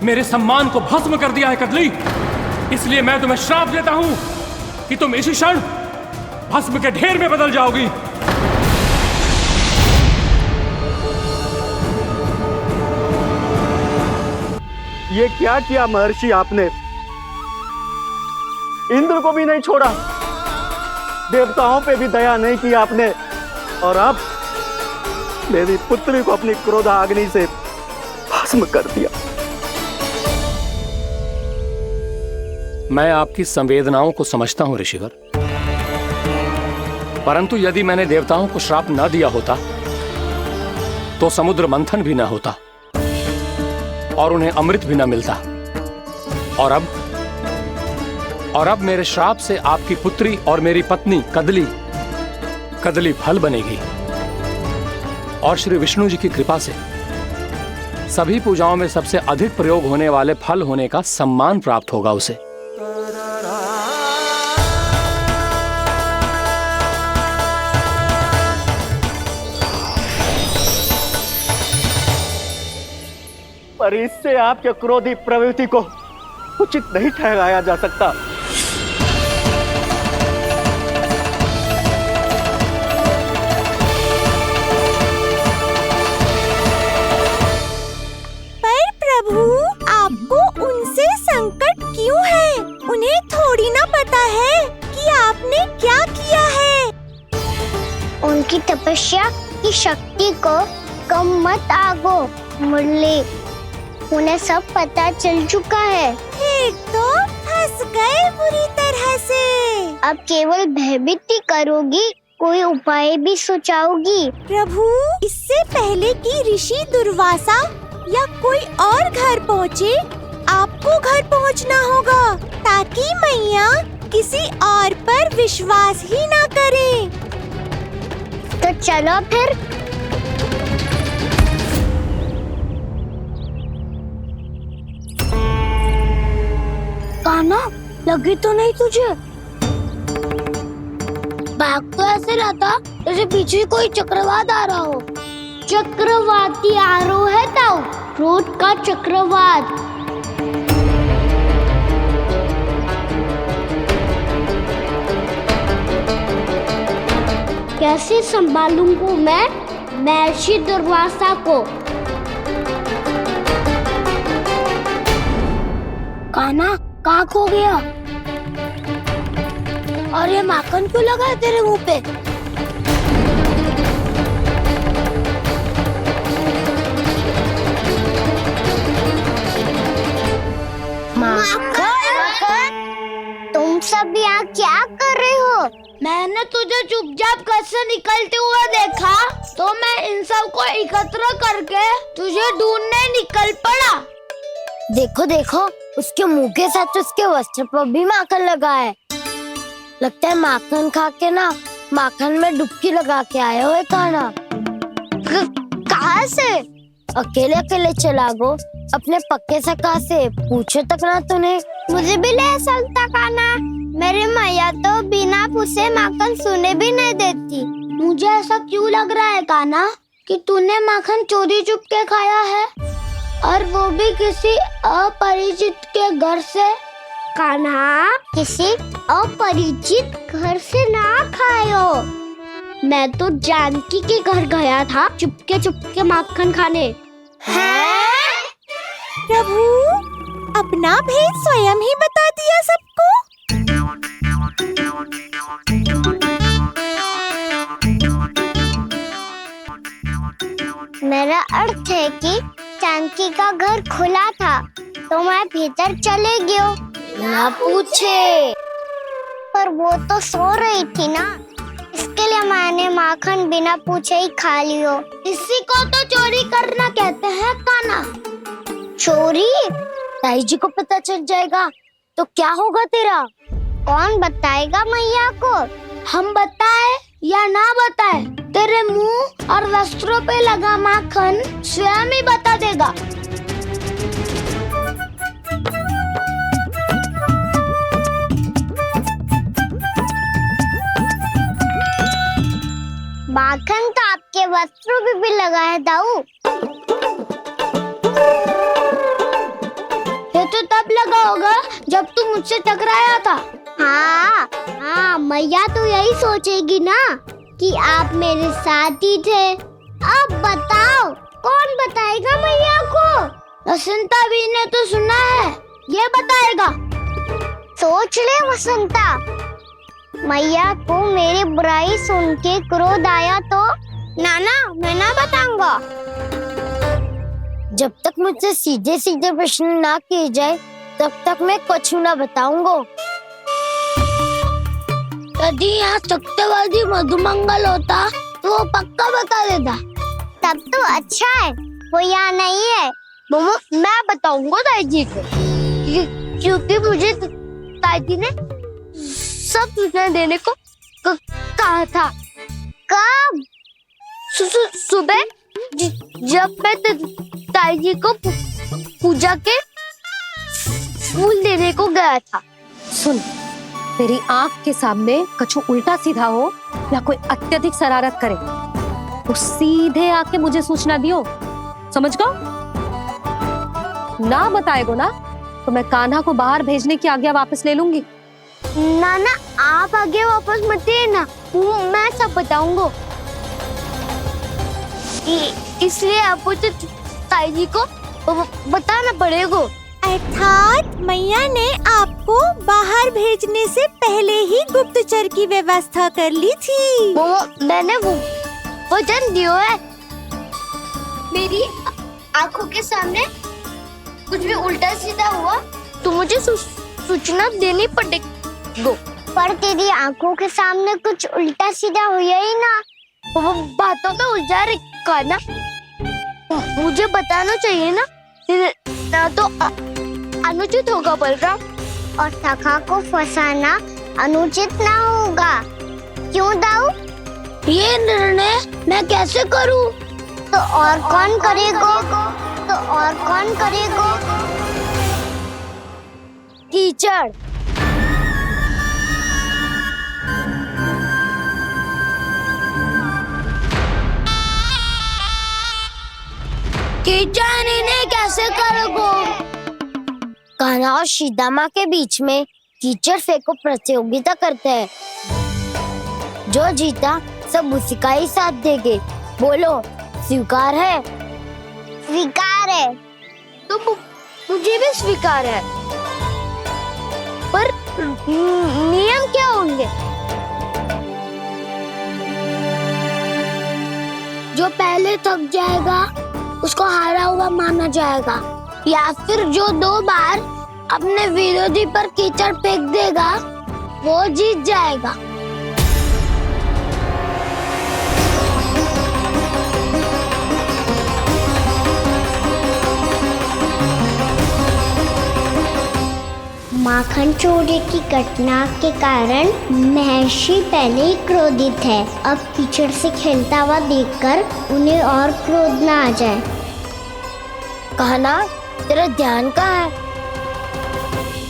मेरे सम्मान को भस्म कर दिया है कदली। इसलिए मैं तुम्हें श्राप देता हूं कि तुम इसी क्षण भस्म के ढेर में बदल जाओगी। ये क्या किया महर्षि आपने? इंद्र को भी नहीं छोड़ा, देवताओं पे भी दया नहीं की आपने, और अब मेरी पुत्री को अपनी क्रोधाग्नि से भस्म कर दिया। मैं आपकी संवेदनाओं को समझता हूं ऋषिवर, परंतु यदि मैंने देवताओं को श्राप न दिया होता तो समुद्र मंथन भी न होता और उन्हें अमृत भी न मिलता। और अब मेरे श्राप से आपकी पुत्री और मेरी पत्नी कदली फल बनेगी, और श्री विष्णु जी की कृपा से सभी पूजाओं में सबसे अधिक प्रयोग होने वाले फल होने का सम्मान प्राप्त होगा उसे। पर इससे आपके क्रोधी प्रवृत्ति को उचित नहीं ठहराया जा सकता। पर प्रभु, आपको उनसे संकट क्यों है? उन्हें थोड़ी ना पता है कि आपने क्या किया है। उनकी तपस्या की शक्ति को कम मत आगो मुरली, उन्हें सब पता चल चुका है। फिर तो फंस गए बुरी तरह से। अब केवल भयभीत ही करोगी, कोई उपाय भी सुझाओगी? प्रभु, इससे पहले कि ऋषि दुर्वासा या कोई और घर पहुँचे, आपको घर पहुँचना होगा, ताकि मैया किसी और पर विश्वास ही ना करे। तो चलो फिर। कान्हा, लगी तो नहीं तुझे? भाग तो ऐसे रहा था जैसे पीछे कोई चक्रवात आ रहा हो। चक्रवाती आरोह है ताऊ, क्रोध का चक्रवात। कैसे संभालूंगा मैं महर्षि दुर्वासा को? कान्हा, कहाँ खो गया? और ये माखन क्यों लगा है तेरे मुंह पे? माखन, तुम सब यहाँ क्या कर रहे हो? मैंने तुझे चुपचाप घर से निकलते हुए देखा, तो मैं इन सब को एकत्र करके तुझे ढूंढने निकल पड़ा। देखो देखो, उसके मुंह के साथ उसके वस्त्र पर भी माखन लगा है। लगता है माखन खा के ना माखन में डुबकी लगा के आए हो कान्हा। कहाँ से? अकेले अकेले चला गो, अपने पक्के सखा से पूछो तक ना तूने। मुझे भी ले चलता कान्हा, मेरी मैया तो बिना पूछे माखन सुने भी नहीं देती। मुझे ऐसा क्यों लग रहा है कान्हा कि तूने माखन चोरी चुप के खाया है, और वो भी किसी अपरिचित के घर से? कान्हा, किसी अपरिचित घर से ना खायो। मैं तो जानकी के घर गया था चुपके माखन खाने। हैं? प्रभु, अपना भेद स्वयं ही बता दिया सबको। मेरा अर्थ है कि जानकी का घर खुला था तो मैं भीतर चले गयो, ना पूछे। पर वो तो सो रही थी ना, इसके लिए मैंने माखन बिना पूछे ही खा लियो। इसी को तो चोरी करना कहते हैं कान्हा। चोरी? ताई जी को पता चल जाएगा तो क्या होगा तेरा? कौन बताएगा मैया को? हम बताए या ना बताए, तेरे मुंह और वस्त्रों पे लगा माखन स्वयं ही बता देगा। लगा होगा जब तू मुझसे टकराया था। हाँ हाँ, मैया तो यही सोचेगी ना कि आप मेरे साथ ही थे। अब बताओ कौन बताएगा मैया को? वसंता भी ने तो सुना है, ये बताएगा। सोच ले वसंता, मैया को मेरी बुराई सुन के क्रोध आया तो नाना मैं ना बताऊंगा। जब तक मुझसे सीधे सीधे प्रश्न ना किए जाए तब तक मैं कुछ ना बताऊंगा। यदि यहाँ सत्यवादी मधुमंगल होता तो वो पक्का बता देता। तब तो अच्छा है वो यहाँ नहीं है। मोमो मैं बताऊंगा ताई जी को, क्योंकि मुझे ताई जी ने सब सूचना देने को कहा था। कब? सुबह जब मैं ताई जी को पूजा के फूल देने को गया था। सुन, तेरी आंख के सामने कछु उल्टा सीधा हो या कोई अत्यधिक शरारत करे तो सीधे आके मुझे सूचना दियो, समझ गो? ना बताएगो ना तो मैं कान्हा को बाहर भेजने की आज्ञा वापस ले लूंगी। नाना आप आगे वापस मत देना, मैं सब बताऊंगा। इसलिए आपको तो ताई जी को बताना पड़ेगा। अर्थात मैया ने आपको बाहर भेजने से पहले ही गुप्तचर की व्यवस्था कर ली थी। मैंने वो वचन दिया है। मेरी आंखों के सामने कुछ भी उल्टा सीधा हुआ तो मुझे सूचना देनी पड़ेगी। पर तेरी आंखों के सामने कुछ उल्टा सीधा हुआ ही ना, वो बातों में उलझा रखा ना, मुझे बताना चाहिए ना तो अनुचित होगा बलराम। और सखा को फंसाना अनुचित ना होगा, क्यों दाऊ? ये निर्णय मैं कैसे करूं? तो और कौन करेगा? कीचड़। कीचड़ इन्हें कैसे करोगे? कान्हा और सीता के बीच में कीचड़ फेंको प्रतियोगिता करते हैं। जो जीता सब उसी का ही साथ देंगे। बोलो स्वीकार है? स्वीकार है। तो मुझे भी स्वीकार है, पर नियम क्या होंगे? जो पहले थक जाएगा उसको हारा हुआ माना जाएगा, या फिर जो 2 बार अपने विरोधी पर कीचड़ फेंक देगा वो जीत जाएगा। माखन चोरी की घटना के कारण महर्षि पहले ही क्रोधित है। अब कीचड़ से खेलता हुआ देखकर उन्हें और क्रोध ना आ जाए। कान्हा तेरा ध्यान कहाँ है?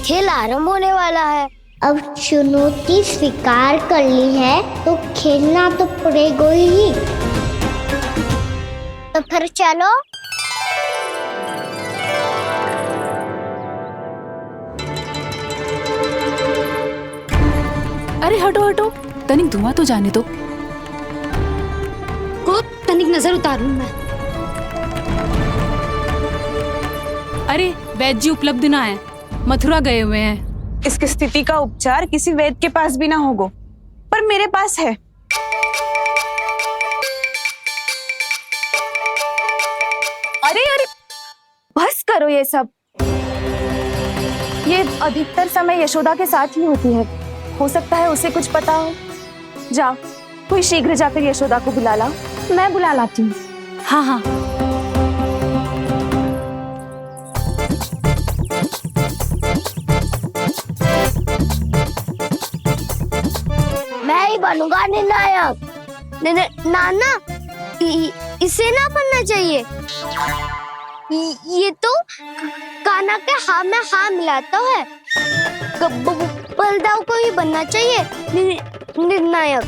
खेल आरंभ होने वाला है। अब चुनौती स्वीकार कर ली है तो खेलना तो पड़ेगा ही। तो फिर चलो। अरे हटो हटो, तनिक धुआं तो जाने दो। तनिक नजर उतारूं मैं। अरे वैद्य जी उपलब्ध ना है, मथुरा गए हुए हैं। इसकी स्थिति का उपचार किसी वैद्य के पास भी ना होगा, पर मेरे पास है। अरे अरे बस करो ये सब। ये अधिकतर समय यशोदा के साथ ही होती है। हो सकता है उसे कुछ पता हो। जा, कोई शीघ्र जाकर यशोदा को बुला ला। मैं बुला लाती हूँ। हाँ हाँ। मैं ही बनूंगा निर्णायक। नाना इसे ना बनना चाहिए। ये तो कान्हा के हाँ में हाँ मिलाता है। बलदाऊ को ही बनना चाहिए निर्णायक।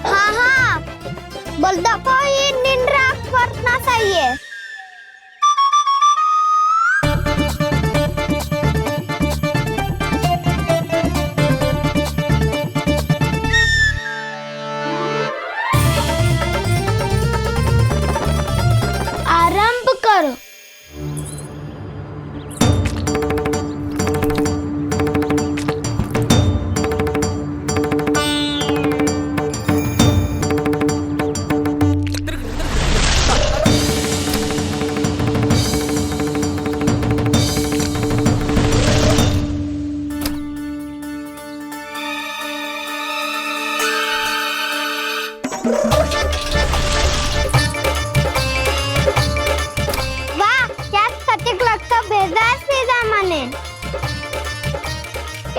हाँ हाँ, बलदाऊ को ही निर्णायक बनना चाहिए।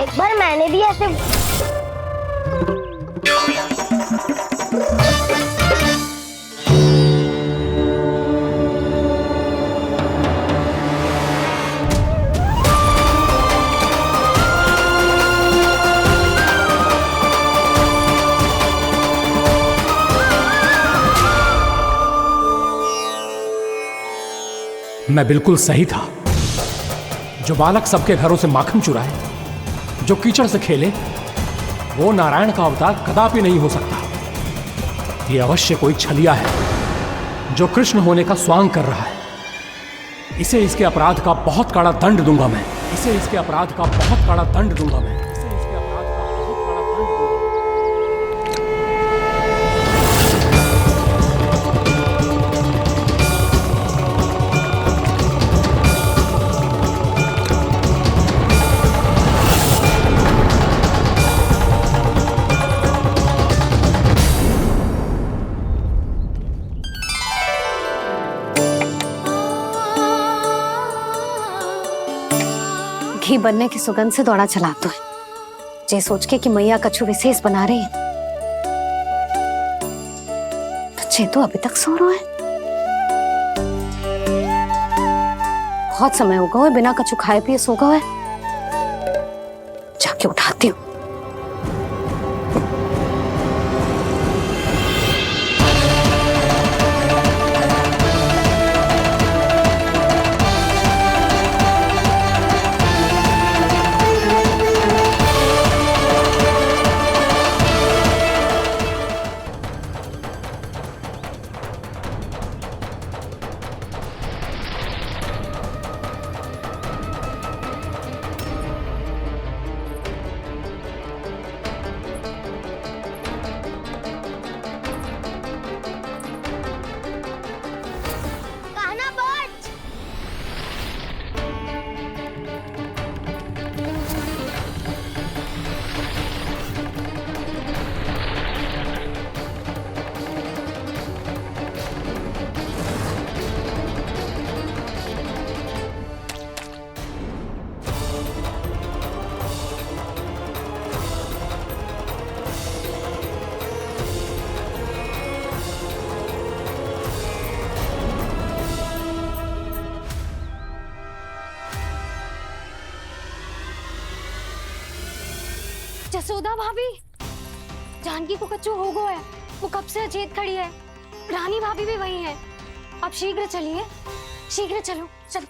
एक बार मैंने भी ऐसे मैं बिल्कुल सही था। जो बालक सबके घरों से माखन चुराए, जो कीचड़ से खेले, वो नारायण का अवतार कदापि नहीं हो सकता। ये अवश्य कोई छलिया है जो कृष्ण होने का स्वांग कर रहा है। इसे इसके अपराध का बहुत कड़ा दंड दूंगा मैं। इसे इसके अपराध का बहुत कड़ा दंड दूंगा मैं। इसे इसके अपराध का बहुत कड़ा दंड दूंगा। घी बनने की सुगंध से दौड़ा चला तो है, जे सोच के कि मैया कछु विशेष बना रही है, तो चे तो अभी तक सो रहा है। बहुत समय हो गया है, बिना कछु खाए पिए सो गया है। जाके उठाती हूँ। जसोदा भाभी, जानकी को कच्चू हो गया है। वो कब से अचेत खड़ी है। रानी भाभी भी वही है। आप शीघ्र चलिए, शीघ्र चलो चलो।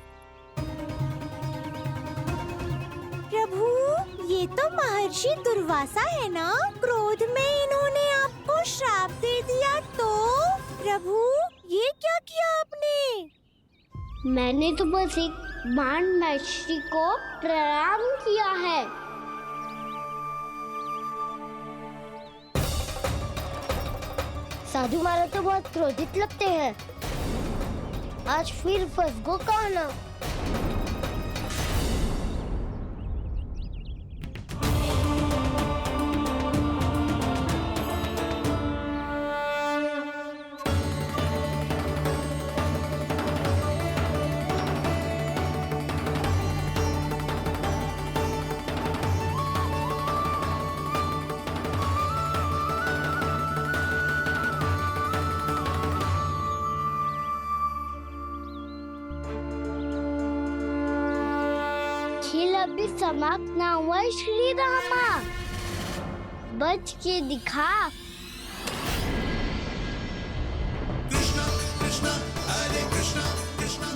प्रभु, ये तो महर्षि दुर्वासा है ना? क्रोध में इन्होंने आपको श्राप दे दिया तो? प्रभु, ये क्या किया आपने? मैंने तो बस एक बाण महर्षि को प्रणाम किया है। साधु महाराज तो बहुत क्रोधित लगते हैं। आज फिर फंस गो कहना। खेल अभी समाप्त ना हुआ श्री रामा, बच के दिखा।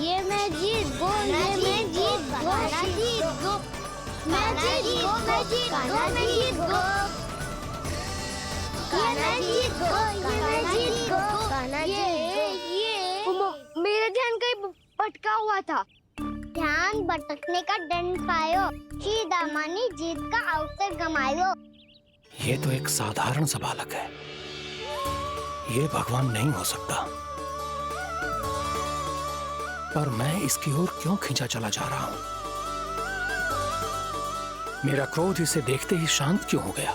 ये मैं जीत गो, ये मैं जीत गो, जीत गो, मैं जीत गो, मैं जीत गो, मैं जीत गो, ये मैं जीत गो, ये मैं जीत गो, ये मेरा ध्यान कहीं भटका हुआ था। ध्यान भटकने का दंड पायो, श्री दामानी जीत का अवसर गमायो। ये तो एक साधारण सा बालक है, ये भगवान नहीं हो सकता। पर मैं इसकी ओर क्यों खींचा चला जा रहा हूं? मेरा क्रोध इसे देखते ही शांत क्यों हो गया?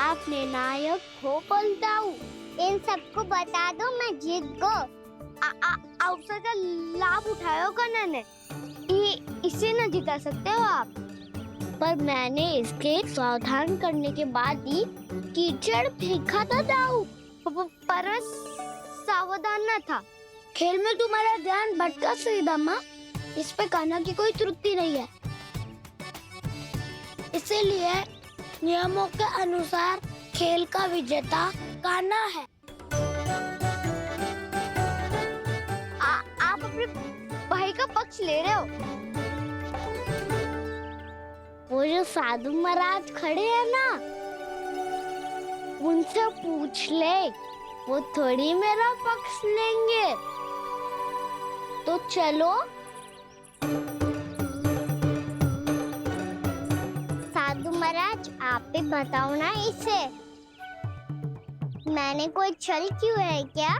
आपने नायक हो पलटाऊ, इन सबको बता दो मैं जीत गो। अवसर का लाभ उठायो कन्ना ने। इसे न जिता सकते हो आप। पर मैंने इसके सावधान करने के बाद ही कीचड़ फेंका था दाऊ, पर मैं सावधान न था। खेल में तुम्हारा ध्यान भटका सही दामा, इस पे कान्हा की कोई त्रुटि नहीं है। इसीलिए नियमों के अनुसार खेल का विजेता कान्हा है। आप अपने भाई का पक्ष ले रहे हो। वो जो साधु महाराज खड़े हैं ना, उनसे पूछ ले, वो थोड़ी मेरा पक्ष लेंगे। तो चलो। साधु महाराज आप भी बताओ ना इसे, मैंने कोई छल क्यों है क्या?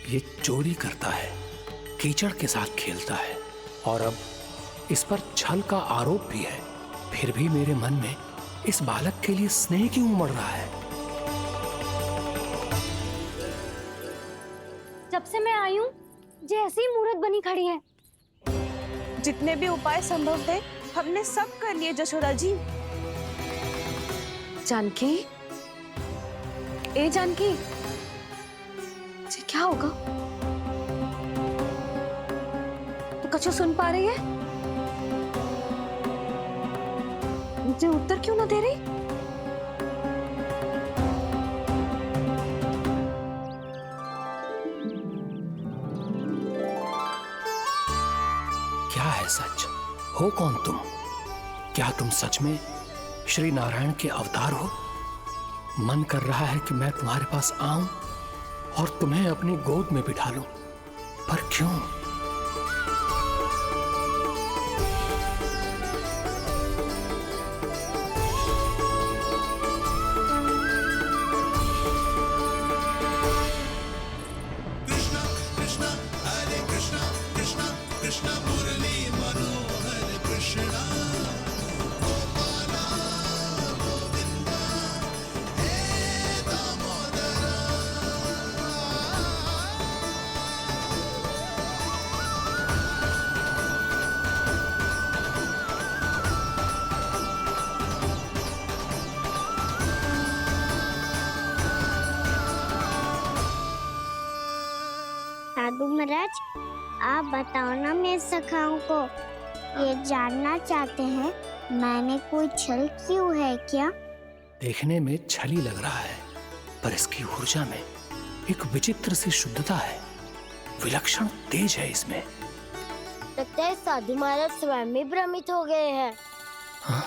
ये चोरी करता है, कीचड़ के साथ खेलता है और अब इस पर छल का आरोप भी है। फिर भी मेरे मन में इस बालक के लिए स्नेह क्यों उमड़ रहा है? जब से मैं आई हूँ जैसी मूर्त बनी खड़ी है। जितने भी उपाय संभव थे हमने सब कर लिए जशोदा जी। जानकी, ए जानकी, जी क्या होगा? तो कछु सुन पा रही है? मुझे उत्तर क्यों ना दे रही? क्या है सच? हो कौन तुम? क्या तुम सच में श्री नारायण के अवतार हो? मन कर रहा है कि मैं तुम्हारे पास आऊं और तुम्हें अपनी गोद में बिठा लूं, पर क्यों? कृष्णा कृष्णा हरे कृष्णा कृष्णा कृष्णा मुरली मनोहर कृष्णा गोपाला गोविंदा हे दामोदरा। साधु महाराज आप बताओ ना मेरे सखाओं को, ये जानना चाहते हैं मैंने कोई छल क्यों है क्या? देखने में छली लग रहा है, पर इसकी ऊर्जा में एक विचित्र सी शुद्धता है, विलक्षण तेज है इसमें। लगता है साधु महाराज स्वयं भी भ्रमित हो गए हैं। हाँ?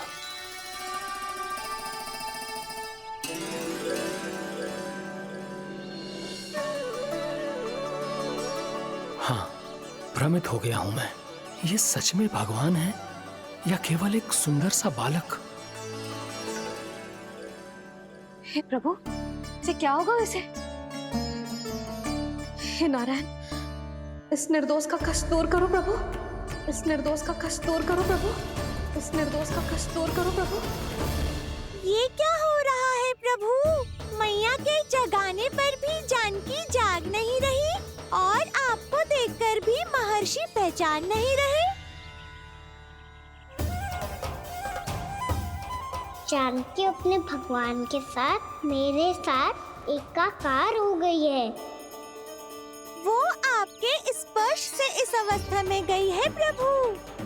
हाँ, भ्रमित हो गया हूं मैं। ये सच में भगवान है या केवल एक सुंदर सा बालक? हे प्रभु, इसे क्या होगा इसे? हे नारायण, इस निर्दोष का कष्ट दूर करो प्रभु, इस निर्दोष का कष्ट दूर करो प्रभु, इस निर्दोष का कष्ट दूर करो प्रभु। ये क्या हो रहा है प्रभु? मैया के जगाने पर भी जानकी जाग नहीं रही और आपको देखकर भी महर्षि पहचान नहीं रहे। जानकी अपने भगवान के साथ मेरे साथ एकाकार हो गई है। वो आपके स्पर्श से इस अवस्था में गई है प्रभु।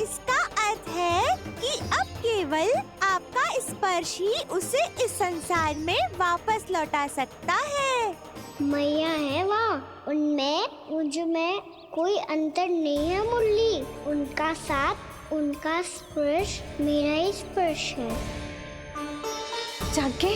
इसका अर्थ है कि अब केवल आपका स्पर्श ही उसे इस संसार में वापस लौटा सकता है। मैया है वहाँ, उनमें मुझ में कोई अंतर नहीं है मुरली। उनका साथ, उनका स्पर्श मेरा ही स्पर्श है। जानकी,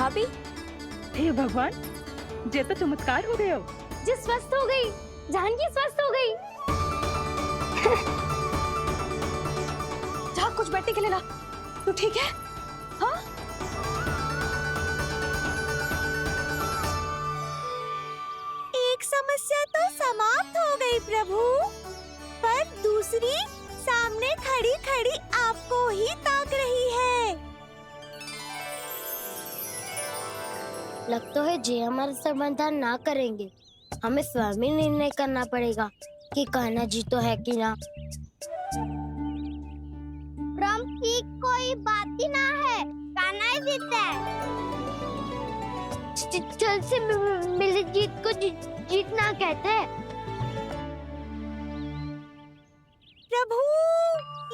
भाभी, हे भगवान, जे तो चमत्कार हो गए हो। जी स्वस्थ हो गई, जानकी स्वस्थ हो गई। जा कुछ बैठने के लिए ला। तू ठीक है? हाँ? एक समस्या तो समाप्त हो गई प्रभु, पर दूसरी सामने खड़ी खड़ी आपको ही ताक रही है। लगता है जे हमारा समाधान ना करेंगे। हमें स्वयं ही निर्णय करना पड़ेगा कि कान्हा जी तो है कि ना। ब्रह्म की कोई बात ही ना है, कान्हा ही जीतता है। चल से मिली जीत को जीतना कहते हैं। प्रभु,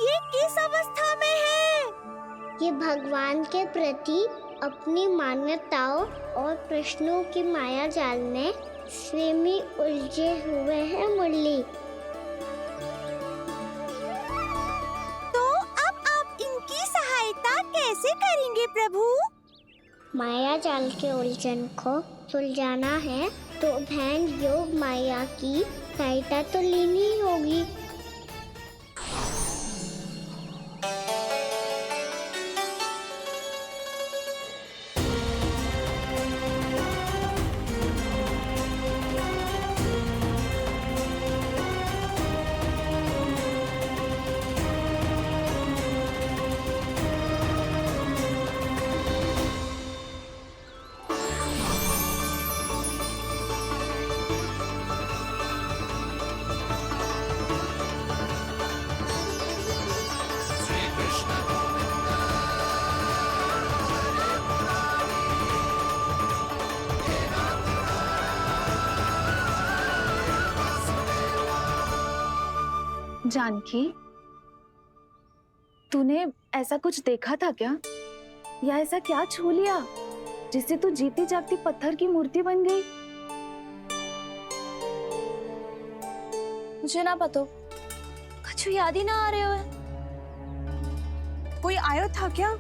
ये किस अवस्था में है? ये भगवान के प्रति अपनी मान्यताओं और प्रश्नों की माया जाल में स्वयं ही उलझे हुए हैं मुरली। तो अब आप इनकी सहायता कैसे करेंगे प्रभु? माया जाल के उलझन को सुलझाना है तो बहन योग माया की सहायता तो लेनी ही होगी। जानकी, तूने ऐसा कुछ देखा था क्या? या ऐसा क्या छू लिया जिससे तू जीती जागती पत्थर की मूर्ति बन गई? मुझे ना पता, कुछ याद ही ना आ रहे हो। कोई आयो था क्या?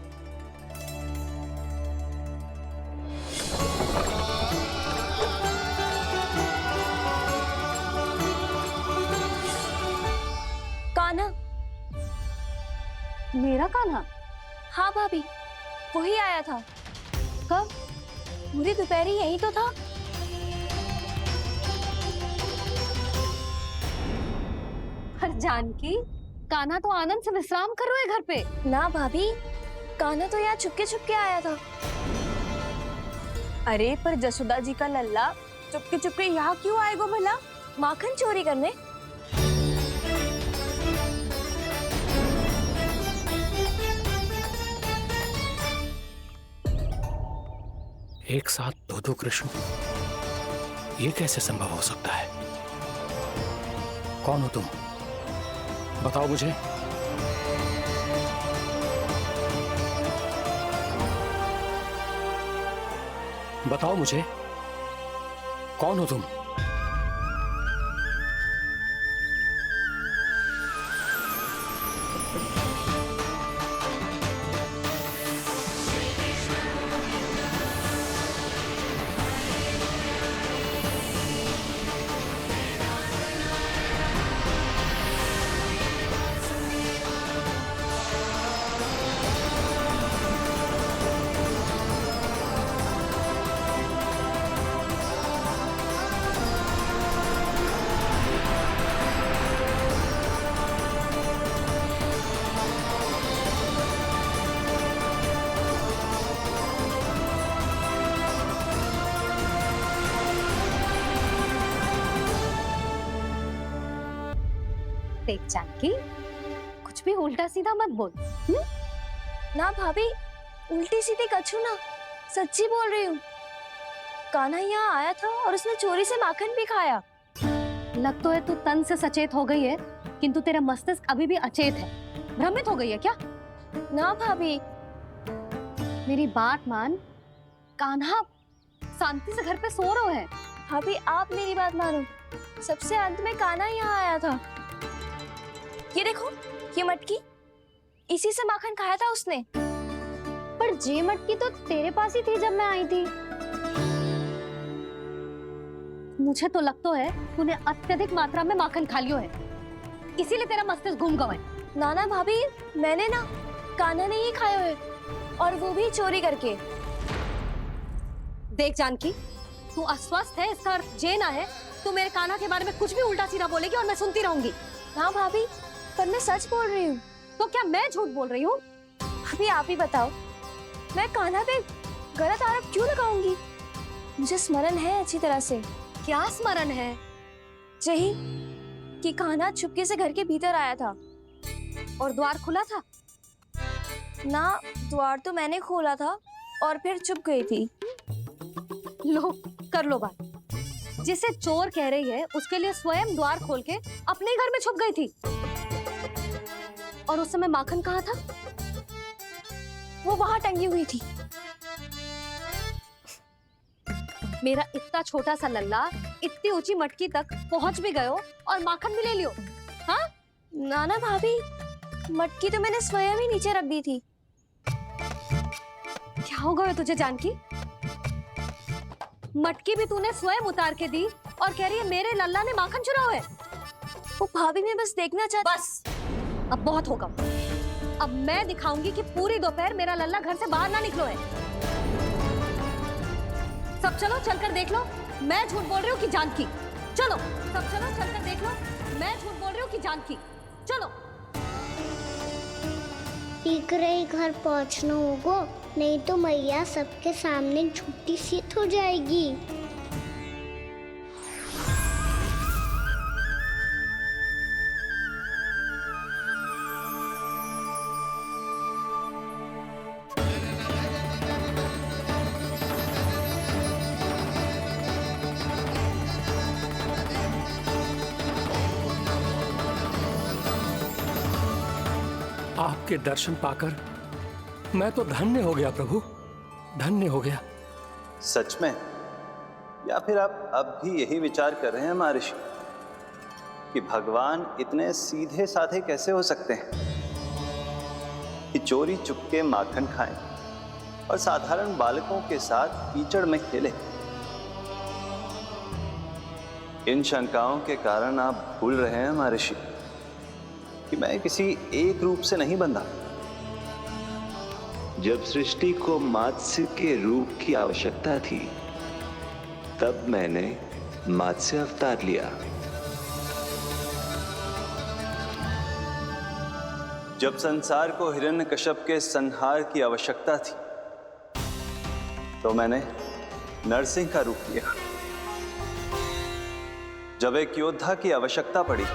कान्हा। मेरा कान्हा? हाँ भाभी, वही आया था। कब? पूरी दोपहर यही तो था। हर जानकी, कान्हा तो आनंद से विश्राम कर रहे घर पे। ना भाभी, कान्हा तो यहाँ छुपके छुपके आया था। अरे पर जसोदा जी का लल्ला चुपके चुपके यहाँ क्यों आएगा भला? माखन चोरी करने? एक साथ दो कृष्ण, ये कैसे संभव हो सकता है? कौन हो तुम? बताओ मुझे। बताओ मुझे, कौन हो तुम? देख जानकी, कुछ भी उल्टा सीधा मत बोल। ना भाभी, उल्टी सीधी कछू ना, सच्ची बोल रही हूँ। कान्हा यहाँ आया था और उसने चोरी से माखन भी खाया। लग तो है तू तन से सचेत हो गई है, किंतु तेरा मस्तिष्क अभी भी अचेत है। भ्रमित हो गई है क्या? ना भाभी, मेरी बात मान। कान्हा शांति से घर पे सो रहे हैं। भाभी आप मेरी बात मानो, सबसे अंत में कान्हा यहाँ आया था। ये देखो, ये मटकी, इसी से माखन खाया था उसने। पर पर जे मटकी तो तेरे पास ही थी जब मैं आई थी। मुझे तो लगता है तूने अत्यधिक मात्रा में माखन खा लियो है, इसीलिए तेरा मस्तिष्क घूम गया है। नाना भाभी, मैंने ना कान्हा ने ही खाए हुए, और वो भी चोरी करके। देख जानकी, तू अस्वस्थ है इसका अर्थ जे ना है तू मेरे कान्हा के बारे में कुछ भी उल्टा सीधा बोलेगी और मैं सुनती रहूंगी। हाँ भाभी, पर मैं सच बोल रही हूँ। तो क्या मैं झूठ बोल रही हूँ? भाभी आप ही बताओ, मैं कान्हा पे गलत आरोप क्यों लगाऊंगी? मुझे स्मरण है अच्छी तरह से। क्या स्मरण है? यही कि कान्हा चुपके से घर के भीतर आया था। और द्वार खुला था? ना, द्वार तो मैंने खोला था और फिर चुप गई थी। लो, कर लो बात। जिसे चोर कह रही है उसके लिए स्वयं द्वार खोल के अपने घर में छुप गई थी। और उस समय माखन कहाँ था? वो वहां टंगी हुई थी। मेरा इतना छोटा सा लल्ला इतनी ऊंची मटकी तक पहुंच भी गयो और माखन भी ले लियो। हाँ नाना भाभी, मटकी तो मैंने स्वयं ही नीचे रख दी थी। क्या हो गया तुझे जानकी? मटकी भी तूने स्वयं उतार के दी और कह रही है मेरे लल्ला ने माखन चुराया है। वो भाभी मैं बस देखना चाहती। बस, अब बहुत होगा। अब मैं दिखाऊंगी कि पूरी दोपहर मेरा लल्ला घर से बाहर ना निकलो है। सब चलो चलकर देख लो मैं झूठ बोल रही हूँ कि जानकी। चलो सब चलो चलकर देख लो मैं झूठ बोल रही हूँ कि जानकी। चलो। शीघ्र ही घर पहुंचना होगा, नहीं तो मैया सबके सामने झूठी सिद्ध हो जाएगी। आपके दर्शन पाकर मैं तो धन्य हो गया प्रभु, धन्य हो गया। सच में? या फिर आप अब भी यही विचार कर रहे हैं महर्षि कि भगवान इतने सीधे साधे कैसे हो सकते हैं कि चोरी चुपके माखन खाएं और साधारण बालकों के साथ कीचड़ में खेले? इन शंकाओं के कारण आप भूल रहे हैं महर्षि कि मैं किसी एक रूप से नहीं बंधा। जब सृष्टि को मत्स्य के रूप की आवश्यकता थी तब मैंने मत्स्य अवतार लिया। जब संसार को हिरण्यकश्यप के संहार की आवश्यकता थी तो मैंने नरसिंह का रूप लिया। जब एक योद्धा की आवश्यकता पड़ी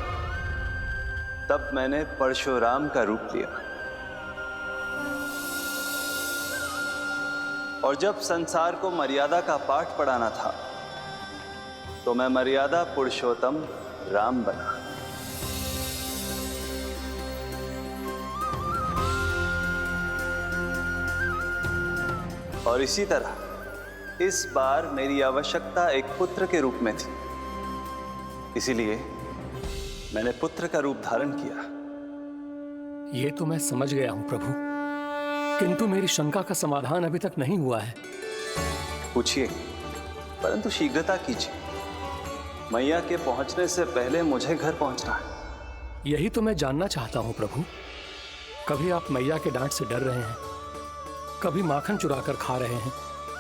तब मैंने परशुराम का रूप लिया। और जब संसार को मर्यादा का पाठ पढ़ाना था तो मैं मर्यादा पुरुषोत्तम राम बना। और इसी तरह इस बार मेरी आवश्यकता एक पुत्र के रूप में थी, इसीलिए मैंने पुत्र का रूप धारण किया। ये तो मैं समझ गया हूं प्रभु, किंतु मेरी शंका का समाधान अभी तक नहीं हुआ है। पूछिए, परंतु शीघ्रता कीजिए। मैया के पहुंचने से पहले मुझे घर पहुंचना है। यही तो मैं जानना चाहता हूं प्रभु। कभी आप मैया के डांट से डर रहे हैं, कभी माखन चुरा कर खा रहे हैं,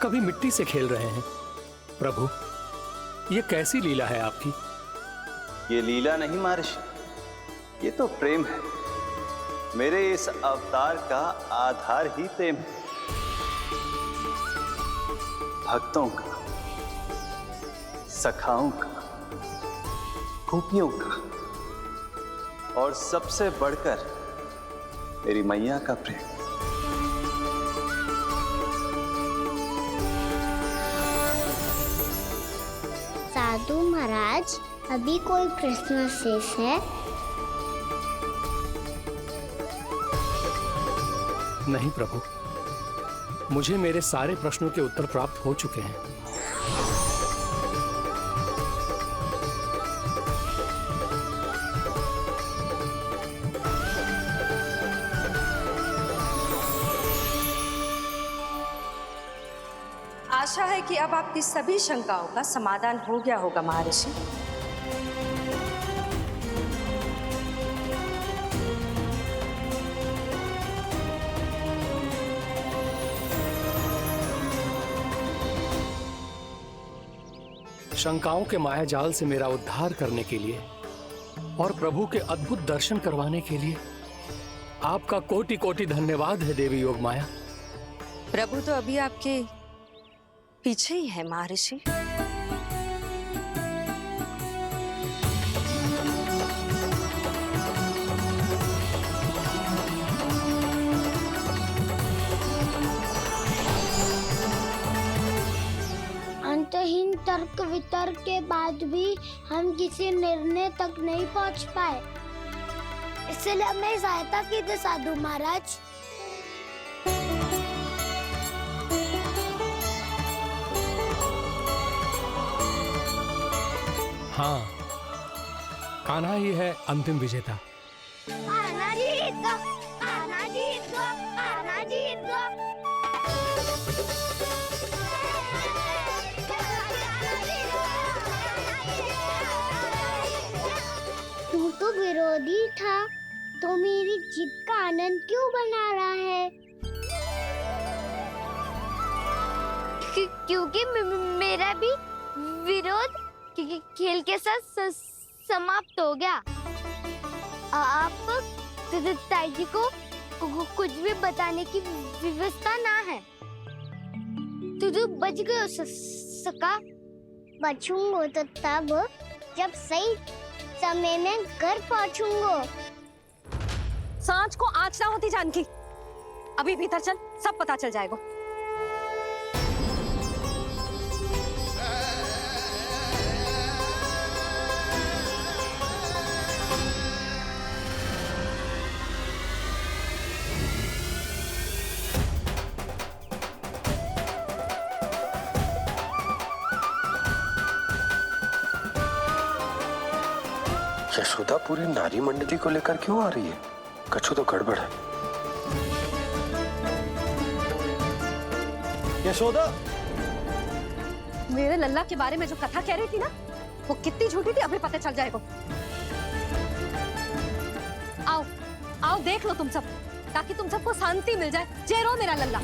कभी मिट्टी से खेल रहे हैं। प्रभु, ये कैसी लीला है आपकी? ये लीला नहीं महर्षि, ये तो प्रेम है। मेरे इस अवतार का आधार ही प्रेम है। भक्तों का, सखाओं का, गोपियों का और सबसे बढ़कर मेरी मैया का प्रेम। साधु महाराज, अभी कोई प्रश्न शेष है? नहीं प्रभु, मुझे मेरे सारे प्रश्नों के उत्तर प्राप्त हो चुके हैं। आशा है कि अब आपकी सभी शंकाओं का समाधान हो गया होगा महर्षि। शंकाओं के मायाजाल से मेरा उद्धार करने के लिए और प्रभु के अद्भुत दर्शन करवाने के लिए आपका कोटि कोटि धन्यवाद है देवी योगमाया। प्रभु तो अभी आपके पीछे ही है महर्षि। अंतहीन तर्क वितर्क के बाद भी हम किसी निर्णय तक नहीं पहुंच पाए, इसलिए मैं सहायता की थी साधु महाराज। हाँ, कान्हा ही है अंतिम विजेता। कान्हा जीत गया, कान्हा जीत गया, कान्हा जीत गया। तू तो विरोधी था, तो मेरी जीत का आनंद क्यों बना रहा है? क्योंकि मेरा भी विरोध खेल के साथ समाप्त हो गया। आप ताई जी को कुछ भी बताने की व्यवस्था ना है। तू बच गयो सका। बचूंगो तो तब जब सही समय में घर पहुंचूंगो। सांच को आँच ना होती जानकी। अभी भीतर चल, सब पता चल जाएगा। यशोदा पूरी नारी मंडली को लेकर क्यों आ रही है? कछु तो गड़बड़ है। यशोदा, मेरे लल्ला के बारे में जो कथा कह रही थी ना, वो कितनी झूठी थी अभी पता चल जाएगा। आओ आओ देख लो तुम सब, ताकि तुम सबको शांति मिल जाए। जे रो मेरा लल्ला।